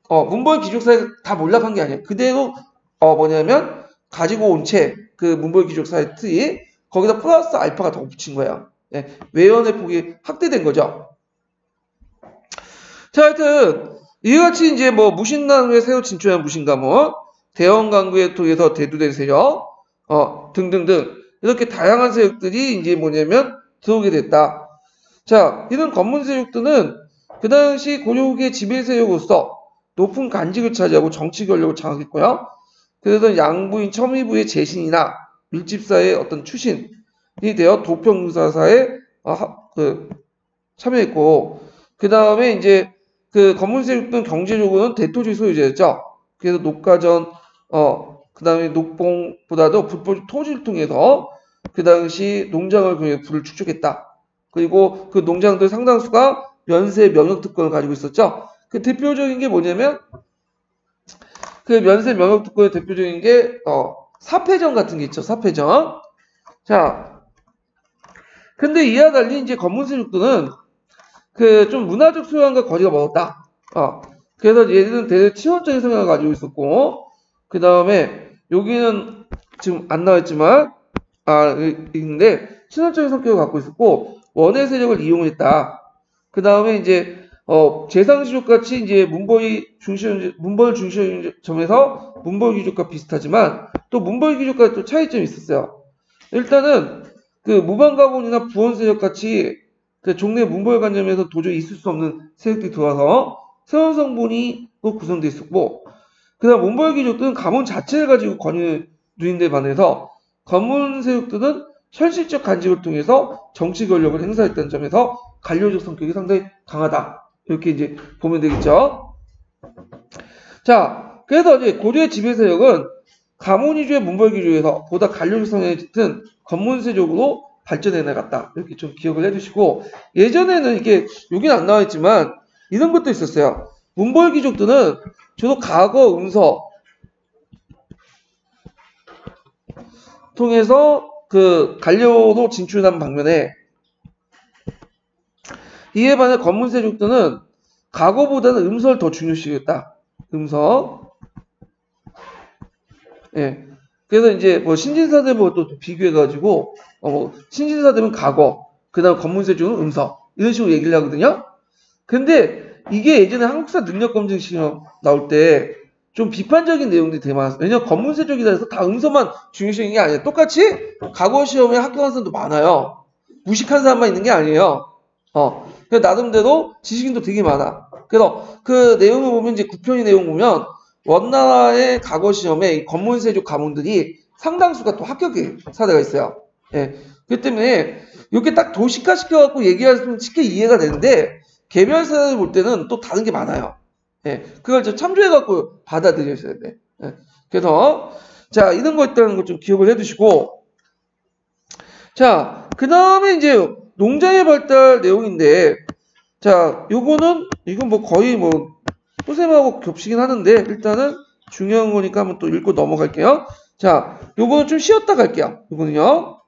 문벌 귀족사에 다 몰락한 게 아니에요. 그대로 뭐냐면 가지고 온 채 그 문벌 귀족사의 틀이 거기다 플러스 알파가 더 붙인 거예요. 네, 외연의 폭이 확대된 거죠. 자, 하여튼 이같이 이제 뭐 무신난후에 새로 진출한 무신가문, 대원강구에 통해서 대두된 세력, 등등등 이렇게 다양한 세력들이 이제 뭐냐면 들어오게 됐다. 자, 이런 건문 세력들은 그 당시 고려 후기의 지배 세력으로서 높은 간직을 차지하고 정치 권력을 장악했고요. 그래서 양부인 첨의부의 재신이나 밀집사의 어떤 출신이 되어 도평사사에 참여했고, 그 다음에 이제 건문 세력들은 경제적으로는 대토지 소유자였죠. 그래서 녹가전, 그 다음에 녹봉보다도 불법 토지를 통해서 그 당시 농장을 통해 부를 축적했다. 그리고 그 농장들 상당수가 면세 명역 특권을 가지고 있었죠. 그 대표적인 게 뭐냐면 그 면세 명역 특권의 대표적인 게 사패전 같은 게 있죠. 사패전. 자, 근데 이와 달리 이제 건문세족들은 그 좀 문화적 소양과 거리가 멀었다. 그래서 얘들은 대대 친원적인 성향을 가지고 있었고, 그 다음에 여기는 지금 안 나와있지만 있는데 친원적인 성격을 갖고 있었고 원의 세력을 이용했다. 그 다음에 이제 재상시족 같이 이제 문벌 중심 점에서 문벌 귀족과 비슷하지만 또 문벌 귀족과 또 차이점이 있었어요. 일단은 그 무방가본이나 부원 세력 같이 그 종래 문벌 관념에서 도저히 있을 수 없는 세력들이 들어와서 세원 성분이 구성되어 있었고, 그 다음 문벌 귀족들은 가문 자체를 가지고 권위를 누린 데 반해서 건문 세력들은 현실적 간직을 통해서 정치 권력을 행사했다는 점에서 관료적 성격이 상당히 강하다. 이렇게 이제 보면 되겠죠. 자, 그래서 이제 고려의 지배 세력은 가문 위주의 문벌 기조에서 보다 관료적 성향이 짙은 건문 세력으로 발전해 나갔다. 이렇게 좀 기억을 해주시고, 예전에는 이게 여기는 안 나와 있지만 이런 것도 있었어요. 문벌 귀족들은 주로 과거 음서 통해서 그 관료로 진출한 반면에 이에 반해 건문세족들은 과거보다는 음서를 더 중요시했다. 음서. 예. 그래서 이제 뭐 신진사대 뭐 또 비교해가지고 신진사대면 과거, 그다음 건문세족은 음서 이런 식으로 얘기를 하거든요. 근데 이게 예전에 한국사 능력검증 시험 나올 때 좀 비판적인 내용들이 되게 많았어요. 왜냐면 건문세족이라 해서 다 음서만 중요시하는 게 아니에요. 똑같이 과거 시험에 합격한 사람도 많아요. 무식한 사람만 있는 게 아니에요. 그래서 나름대로 지식인도 되게 많아. 그래서 그 내용을 보면 이제 9편의 내용 보면 원나라의 과거 시험에 건문세족 가문들이 상당수가 또 합격의 사례가 있어요. 예. 그렇기 때문에 이렇게 딱 도식화 시켜갖고 얘기하면 쉽게 이해가 되는데 개별 사례를 볼 때는 또 다른 게 많아요. 예. 그걸 좀 참조해갖고 받아들여야 돼. 예. 그래서 자, 이런 거 있다는 거 좀 기억을 해두시고, 자, 그 다음에 이제 농장의 발달 내용인데, 자, 이건 뭐 거의 뭐 소셈하고 겹치긴 하는데 일단은 중요한 거니까 한번 또 읽고 넘어갈게요. 자, 요거는 좀 쉬었다 갈게요. 요거는요.